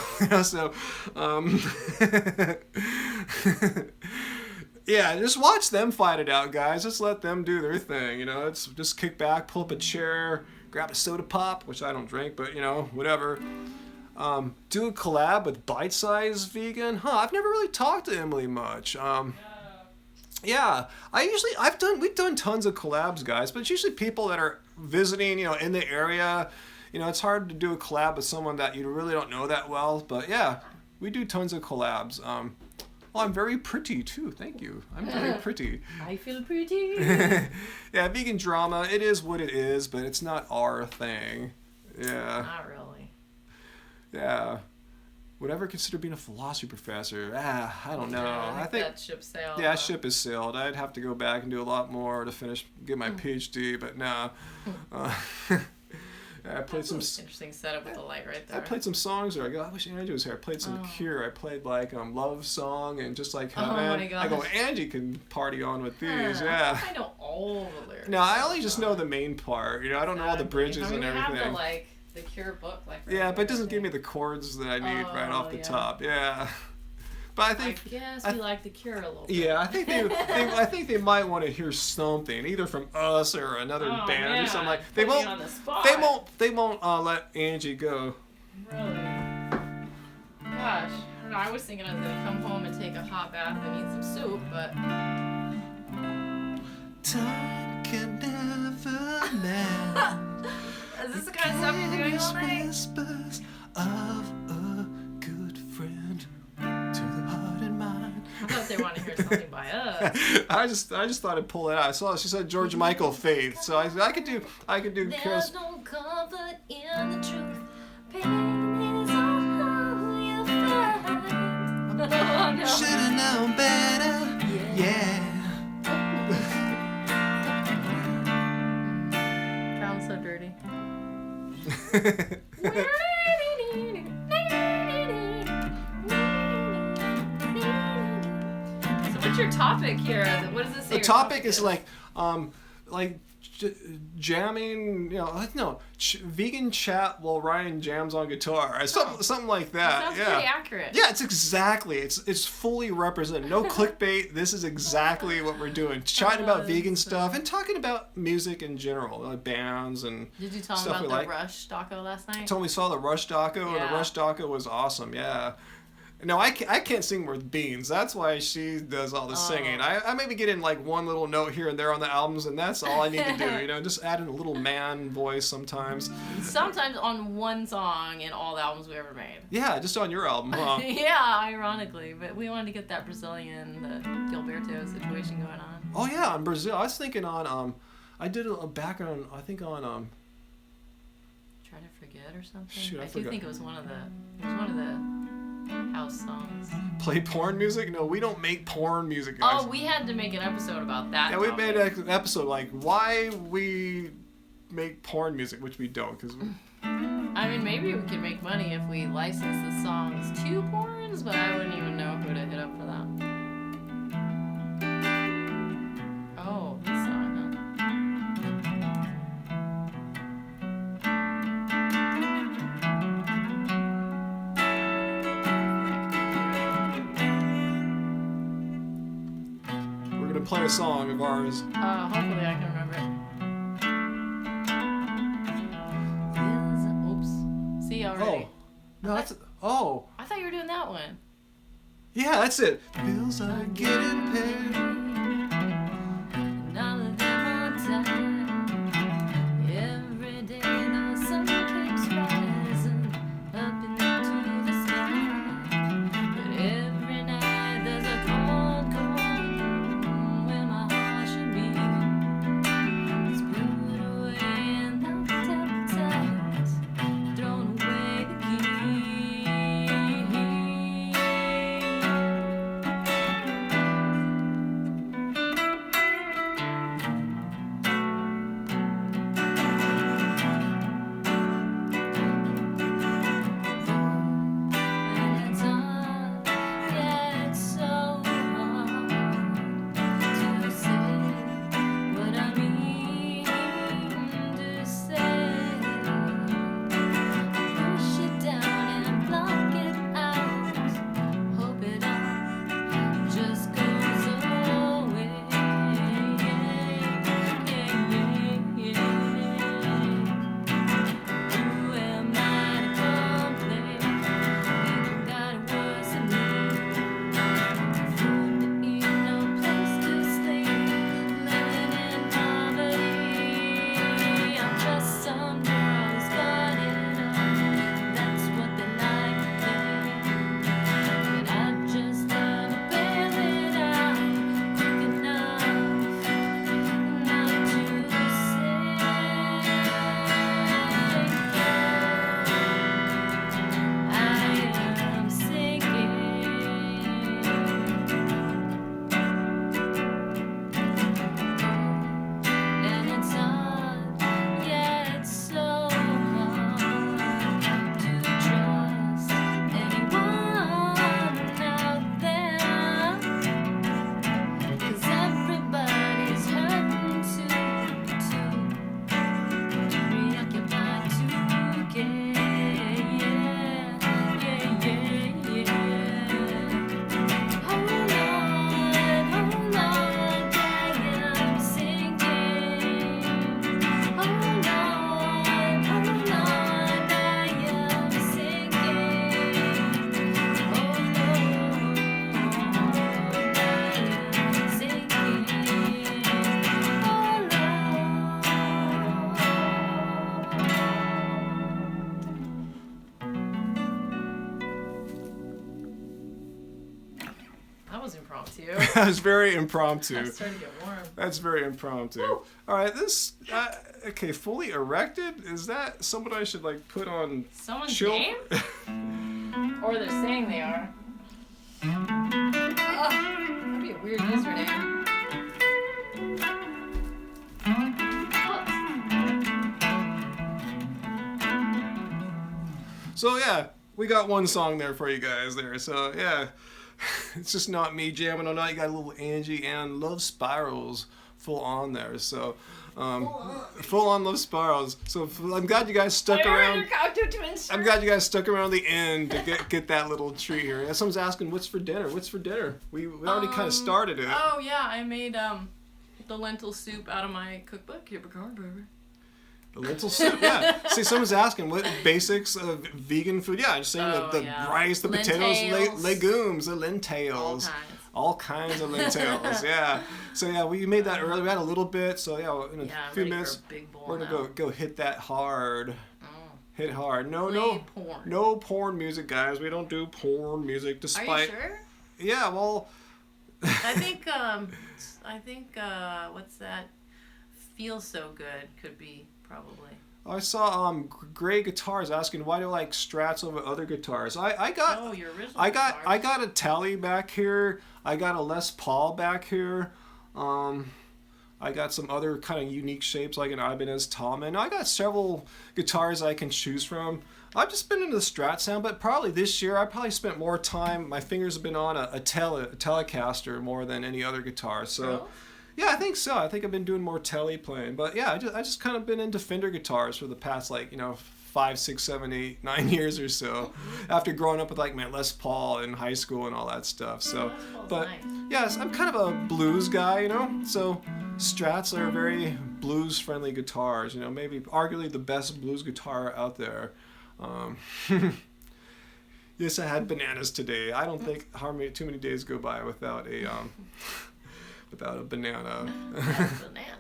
So, yeah, just watch them fight it out, guys. Just let them do their thing, It's just kick back, pull up a chair, grab a soda pop, which I don't drink, but, whatever. Do a collab with Bite Size Vegan. I've never really talked to Emily much. Yeah, we've done tons of collabs, guys, but it's usually people that are visiting, in the area. It's hard to do a collab with someone that you really don't know that well, but yeah, we do tons of collabs. I'm very pretty too. Thank you. I'm very pretty. I feel pretty. Yeah, vegan drama. It is what it is, but it's not our thing. Yeah. Not really. Yeah. Would ever consider being a philosophy professor? I don't know. I think that ship sailed. Yeah, ship is sailed. I'd have to go back and do a lot more to get my PhD, but no. I played some interesting setup with the light right there. I played some songs there. I wish Angie was here. I played some Cure. I played like Love Song and Just Like Heaven. Oh my gosh. I go, Angie can party on with these. Yeah. I know all the lyrics. No, I only just know the main part. I don't know all the bridges and everything. We have the Cure book right yeah, but it doesn't give me the chords that I need right off the top. Yeah. But I guess we like the Cure a little bit. Yeah, I think they might want to hear something, either from us or another band or something like. They won't let Angie go. Really? Gosh, I don't know. I was thinking I was gonna come home and take a hot bath and eat some soup, but. Time can never mend. Is this the kind of stuff you're doing all night? Whispers of a good friend to the heart and mind. I thought they wanted to hear something by us. I just thought I'd pull it out. I saw she said George Michael Faith, so I could do. There's no comfort in the truth. Pain is all you find. Oh, no. Should've known better. Yeah. Sounds so dirty. So what's your topic here? What does this say? The topic is like jamming, vegan chat while Ryan jams on guitar, something like that. Sounds pretty accurate. Yeah, it's fully represented. No clickbait. This is exactly what we're doing. Chatting about vegan stuff and talking about music in general, like bands and. Did you tell him about the Rush doco last night? I told him we saw the Rush doco, and the Rush doco was awesome. Yeah. No, I can't sing with Beans. That's why she does all the singing. I maybe get in like one little note here and there on the albums, and that's all I need to do. Just add in a little man voice sometimes. Sometimes on one song in all the albums we ever made. Yeah, just on your album, huh? Yeah, ironically. But we wanted to get that Brazilian, the Gilberto situation going on. Oh, yeah, in Brazil. I was thinking on, I did a background, I think on, Try to Forget or something? Shoot, I do forgot. think it was one of the house songs. Play porn music? No, we don't make porn music, guys. Oh, we had to make an episode about that. Yeah, we made an episode like why we make porn music, which we don't, because. I mean, maybe we could make money if we license the songs to porns, but I wouldn't even know who to hit up for that. Oh, this song, huh? been playing a song of ours. Hopefully I can remember it. Oops. See, already. Oh. No, that's... Oh. I thought you were doing that one. Yeah, that's it. Bills are getting paid. And all of them on time. Every day the sun keeps rising up into the sky. But every night there's a cold, cold room where my heart should be. It's put away in the taptites, thrown away the key. And it's hard, yeah, it's so hard to say what I mean to say. Push it down and block it out. Hope it all just goes away. Who am I to complain? People got it worse than me. Food to eat, no place to stay. Living in poverty. I'm just some girl who's got it all. That's what they like to think. But I've just learned to bail it out quick enough not to I am sinking. And it's hard, yeah, it's so hard to trust anyone out there. 'Cause everybody's hurting too preoccupied to get. Hold on, I am sinking. Hold on, I am sinking. Hold That was impromptu. That was very impromptu. I'm starting to get warm. That's very impromptu. All right, this... okay, fully erected? Is that someone I should, like, put on... Someone's chill? name? Or they're saying they are. That'd be a weird username. So, yeah, we got one song there for you guys there. So, yeah, it's just not me jamming all night. You got a little Angie and Love Spirals full on there. So, full on Love Spirals. So, I'm glad you guys stuck around. I'm glad you guys stuck around the end to get that little treat here. Yeah, someone's asking, what's for dinner? What's for dinner? We already kind of started it. Oh, yeah, I made the lentil soup out of my cookbook. Here, Picard, baby. The lentil soup, yeah. See, someone's asking what basics of vegan food. Yeah, I'm just saying the yeah. rice, the potatoes, Lentils. legumes, the lentils. All kinds of lentils, yeah. So, yeah, we made that earlier. We had a little bit, so, yeah, in a Yeah, I'm few ready for minutes, a big bowl we're going to go hit that hard. Oh. Hit hard. No, Play porn. no porn music, guys. We don't do porn music, Are despite... you sure? Yeah, well... I think what's that? Feels So Good could be probably. I saw Gray Guitars asking why do you like Strats over other guitars. I got Your original. I guitars. got a Tele back here. I got a Les Paul back here. I got some other kind of unique shapes like an Ibanez Tallman. I got several guitars I can choose from. I've just been into the Strat sound, but probably this year I probably spent more time. My fingers have been on a Telecaster more than any other guitar. So. Really? Yeah, I think so. I think I've been doing more Tele playing, but yeah, I just kind of been into Fender guitars for the past 5 5, 6, 7, 8, 9 years or so after growing up with like my Les Paul in high school and all that stuff. So, Les Paul's but nice. yes, I'm kind of a blues guy, you know. So Strats are very blues-friendly guitars. You know, maybe arguably the best blues guitar out there. Yes, I had bananas today. I don't think too many days go by without a without a banana. That's bananas.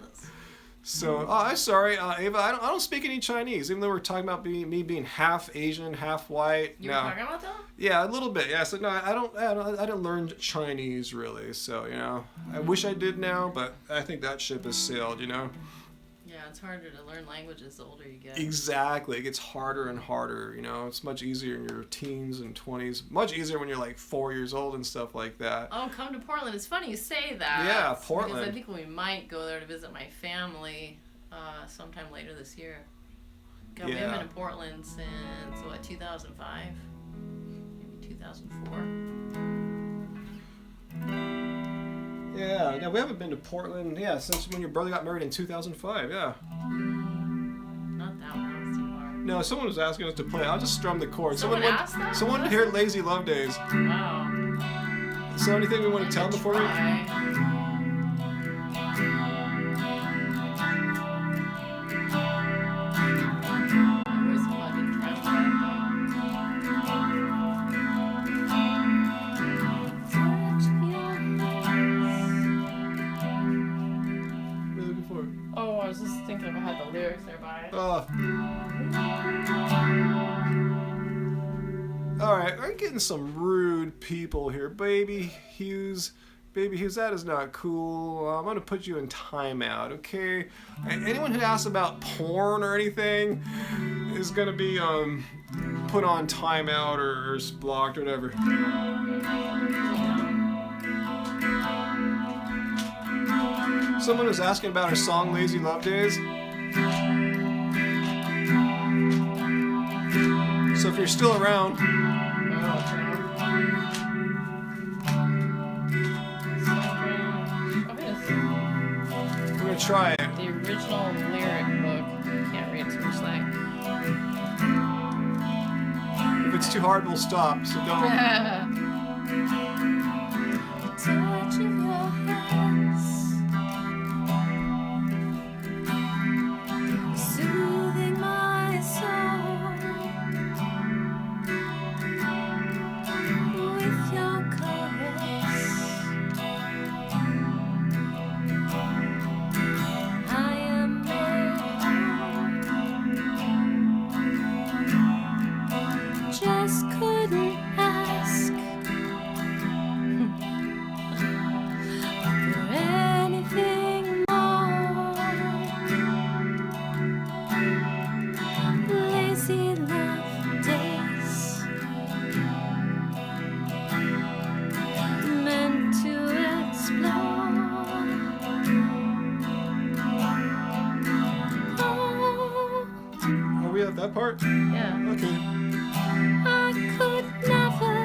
So, I'm sorry, Ava. I don't speak any Chinese, even though we're talking about me being half Asian, half white. You were talking about that? Yeah, a little bit. Yeah. So no, I didn't learn Chinese really. So you know, I wish I did now, but I think that ship has sailed. You know. Yeah, it's harder to learn languages the older you get. Exactly. It gets harder and harder. You know, it's much easier in your teens and 20s. Much easier when you're like 4 years old and stuff like that. Oh, come to Portland. It's funny you say that. Yeah, Portland. Because I think we might go there to visit my family sometime later this year. God, we haven't been in Portland since, 2005? Maybe 2004? Yeah, we haven't been to Portland, since when your brother got married in 2005, yeah. Not that one. It's too hard. No, someone was asking us to play. I'll just strum the chord. Someone asked that? Someone wanted to hear Lazy Love Days. Wow. So anything we want to tell them before we... What are you looking for? Oh, I was just thinking if I had the lyrics nearby. Alright, I'm getting some rude people here. Baby Hughes, that is not cool. I'm going to put you in timeout, okay? Anyone who asks about porn or anything is going to be put on timeout or blocked or whatever. Someone was asking about our song Lazy Love Days. So if you're still around, we're gonna try it. The original lyric book. Can't read too much slang. If it's too hard, we'll stop. So don't. Touch of your hands, soothing my soul with your caress. I am made whole. Just couldn't ask for anything more. Lazy love days, meant to explore. Oh, Are we at that part? Yeah. Okay. I could never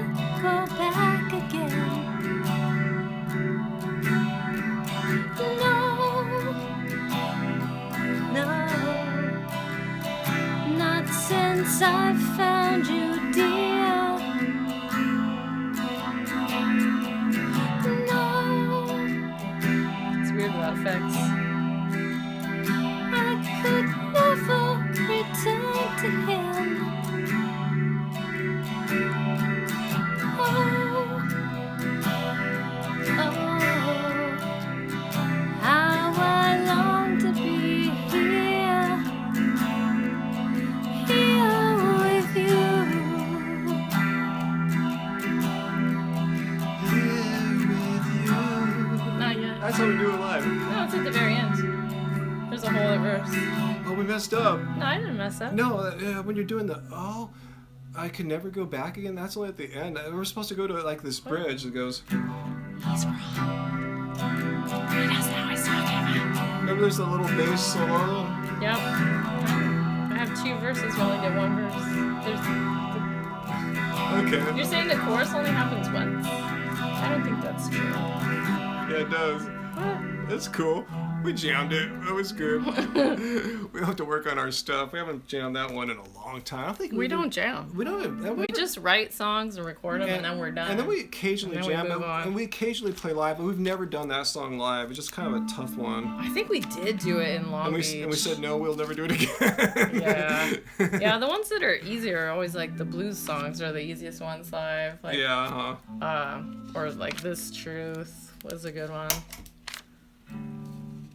go back again. No, not since I found you, dear. No, It's weird without effects. I could never return to him. How I long to be here with you. Not yet. That's how we do it live. No, it's at the very end. There's a whole other verse. Oh, we messed up. No, I didn't mess up. No, when you're doing the I can never go back again. That's only at the end. We're supposed to go to like this bridge that goes. He's wrong. He doesn't know what he's talking about. Remember, there's a little bass solo. Yep. I have two verses. You only get one verse. Okay. You're saying the chorus only happens once? I don't think that's true. Yeah, it does. What? That's cool. We jammed it. That was good. We have to work on our stuff. We haven't jammed that one in a long time. I don't think We don't jam. We don't. We just write songs and record them, and then we're done. And then we occasionally And then we jam it, move on. and we occasionally play live, but we've never done that song live. It's just kind of a tough one. I think we did do it in Long Beach. And we said no, we'll never do it again. Yeah. Yeah, the ones that are easier are always like the blues songs are the easiest ones live. Like, Yeah. or like This Truth was a good one.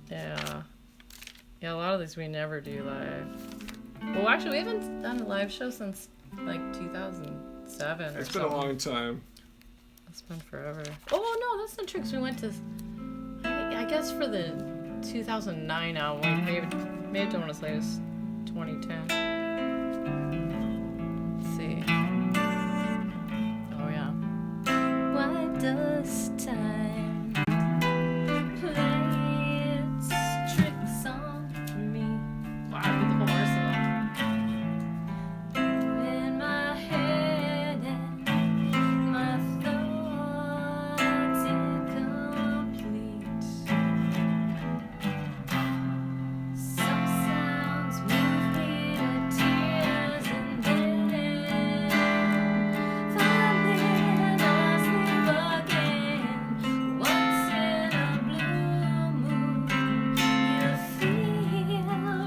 Yeah. Yeah, a lot of these we never do live. Well, actually, we haven't done a live show since like 2007 or It's been something. a long time. It's been forever. Oh, no, that's not true, 'cause we went to, I guess for the 2009 album, maybe done as late as 2010. Let's see. Oh, yeah. Why does time play its tricks on me? Wow, I put the whole arsenal. In my head and my thoughts incomplete. Some sounds move me to tears and then finally I sleep again. Once in a blue moon, you feel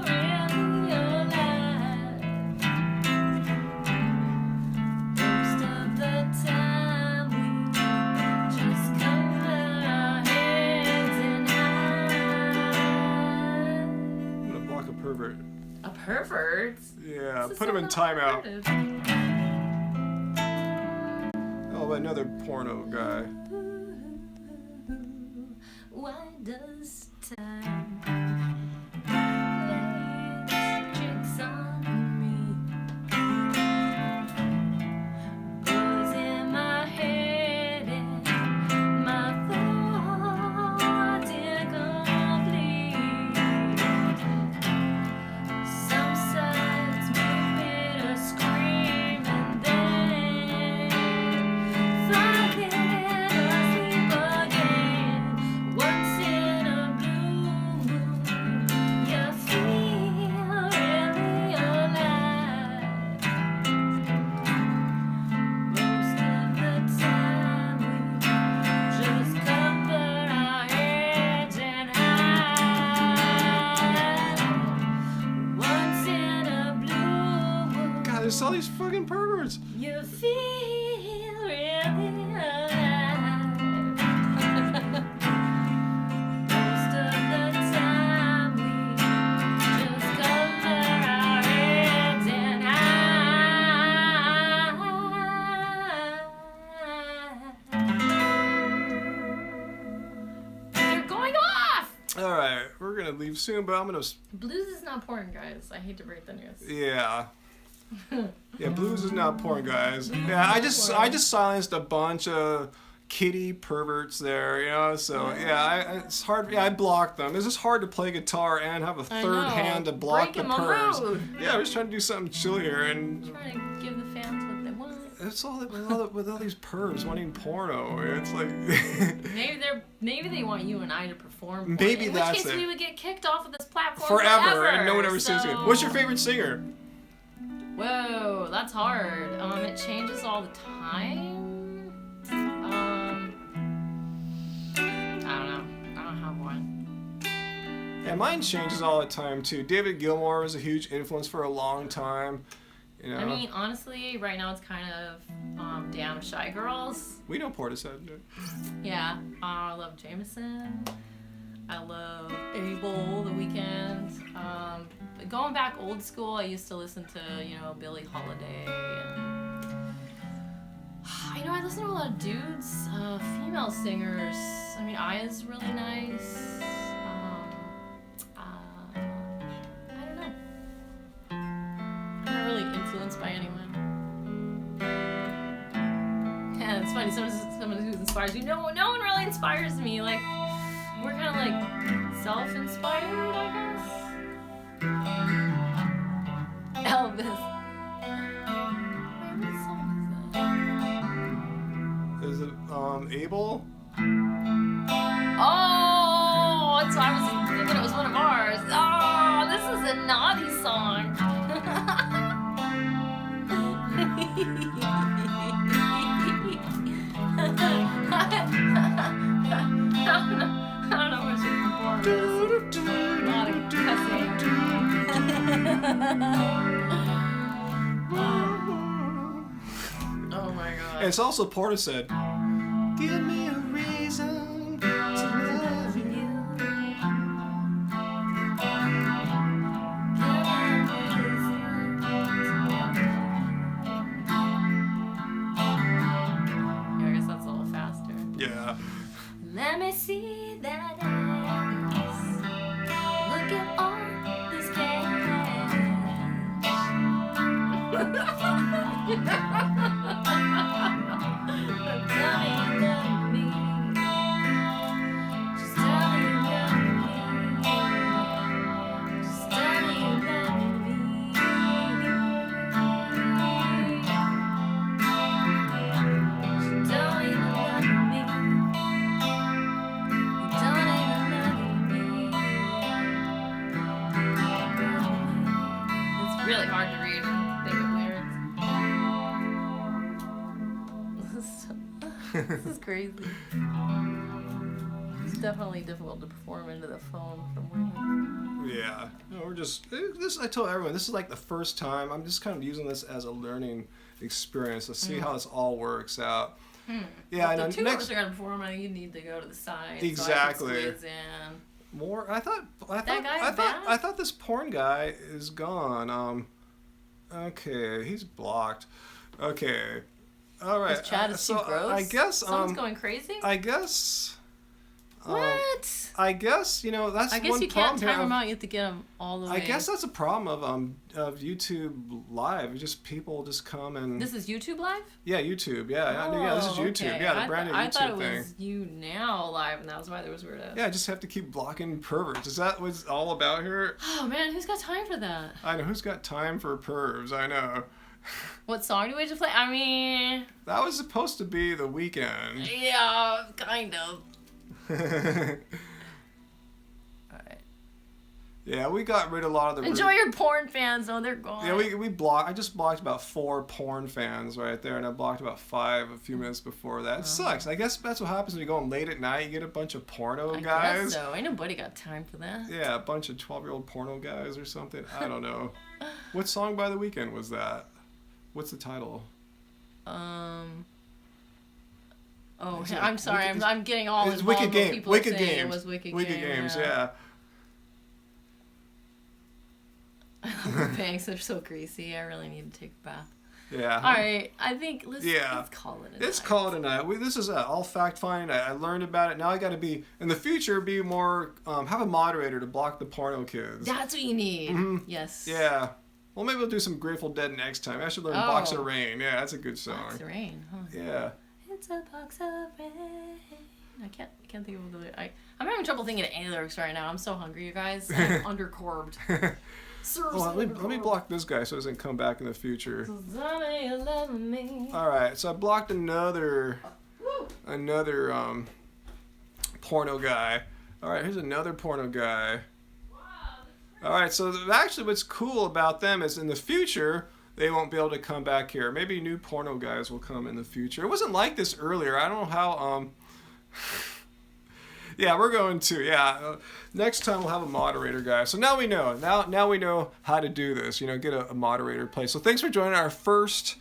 really alive. Most of the time we just cover our heads and hide. I'm gonna block a pervert. A pervert? Yeah, This is put him in so timeout. perverted. Oh, another porno guy. Why does time play its tricks on me? Goes in my head and my thoughts incomplete. Some sides move me to scream and then finally asleep again. Once in a blue moon, you feel really alive. Most of the time we just cover our heads and hide. Once in a blue moon, God, there's all these fucking perverts. you feel really alive. Most of the time we just cover our heads and hide. They're going off! All right, we're gonna leave soon, but I'm gonna. Blues is not porn, guys. I hate to break the news. Yeah. Yeah, blues is not porn, guys. Yeah, I just silenced a bunch of kitty perverts there, you know. So yeah, it's hard. Yeah, I blocked them. It's just hard to play guitar and have a I third know. hand to block Break the 'em on the pervs. road. Yeah, I was trying to do something chillier, and Trying to give the fans what they want. it's all with all these pervs wanting porno. It's like Maybe they want you and I to perform. porn, Maybe in that's which case it. we would get kicked off of this platform forever, and no one ever sings it. so- What's your favorite singer? Whoa, that's hard. It changes all the time. I don't know. I don't have one. Yeah, mine changes all the time too. David Gilmour was a huge influence for a long time. You know, I mean, honestly, right now it's kind of Damn Shy Girls. we know Portishead. Yeah, I love Jameson. I love Abel, The Weeknd. But going back old school, I used to listen to, Billie Holiday. And, I listen to a lot of dudes, female singers. I mean, Aya's really nice. I don't know. I'm not really influenced by anyone. Yeah, it's funny. Someone who inspires you. No one really inspires me. Like, we're kind of like self-inspired, I guess. Elvis. Wait, what song is that? Is it Abel? Oh, That's why I was thinking it was one of ours. Oh, this is a naughty song. I don't know what should perform this. A lot of cussing. Oh my god. And it's also Portishead. Give me a reason to love you. Yeah, I guess that's a little faster. Yeah. Let me see that ass. Look at all this cash. Tell me you love me. Just tell me you love me. Just tell me you love me. Just tell me you love me. You don't even love me. It's really hard to read and think of lyrics. This is crazy. It's definitely difficult to perform into the phone from women. Yeah. No, we're just this. I told everyone this is like the first time. I'm just kind of using this as a learning experience to see how this all works out. Yeah, I know. The two Next of us are gonna perform, and you need to go to the side. Exactly. So I can squeeze in. more. I thought guy's bad? I thought this porn guy is gone. Okay, he's blocked. Okay. All right. His chat is so too gross. I guess Someone's going crazy. I guess. What? I guess that's I guess one you can't problem time here. them out. You have to get them all the way. I guess that's a problem of YouTube Live. It's just people just come and This is YouTube Live? yeah, YouTube. Yeah, yeah, this is Oh, YouTube. okay. Yeah, the brand new I YouTube thought it thing. was You Now Live, and that was why there was weird ass. Yeah, I just have to keep blocking perverts. Is that what's all about here? Oh man, who's got time for that? I know who's got time for pervs. I know. What song do we just play? I mean, That was supposed to be The Weeknd. yeah, kind of. Alright. Yeah, we got rid of a lot of the. Enjoy your porn fans, though. They're gone. Yeah, we blocked. I just blocked about 4 porn fans right there, and I blocked about 5 a few minutes before that. It sucks. I guess that's what happens when you go on late at night. You get a bunch of porno I guys. guess so. Ain't nobody got time for that. Yeah, a bunch of 12-year-old porno guys or something. I don't know. What song by The Weeknd was that? What's the title? Oh, Is it I'm sorry. Wicked- I'm getting all It's involved Wicked with Game. people Wicked saying Games. It was Wicked, Wicked Games. Yeah. Banks are so greasy. I really need to take a bath. Yeah. All right, I think let's Yeah. call it a night. It's called a night. This is all fact finding. I learned about it. Now I got to be in the future. Be more. Have a moderator to block the porno kids. That's what you need. Mhm. Yes. Yeah. Well, maybe we'll do some Grateful Dead next time. I should learn Box of Oh. Rain. Yeah, that's a good song. Box of Rain. Huh? Yeah. It's a box of rain. I can't think of the. I'm having trouble thinking of any lyrics right now. I'm so hungry, you guys. I'm undercorbed. Well, let me block this guy so he doesn't come back in the future. Somebody love me. All right, so I blocked another porno guy. All right, here's another porno guy. All right, so actually what's cool about them is in the future, they won't be able to come back here. Maybe new porno guys will come in the future. It wasn't like this earlier. I don't know how, yeah, we're going to, yeah. Next time we'll have a moderator guy. So now we know. Now we know how to do this, get a moderator place. So thanks for joining our first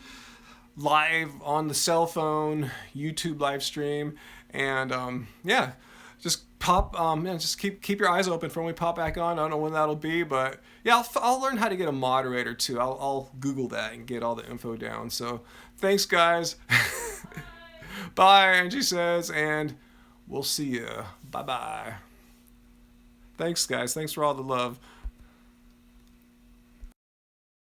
live on the cell phone YouTube live stream. And yeah, just just keep your eyes open for when we pop back on. I don't know when that'll be, but yeah, I'll learn how to get a moderator too. I'll Google that and get all the info down. So thanks, guys. Bye, Angie says, and we'll see you. Bye-bye. Thanks, guys. Thanks for all the love.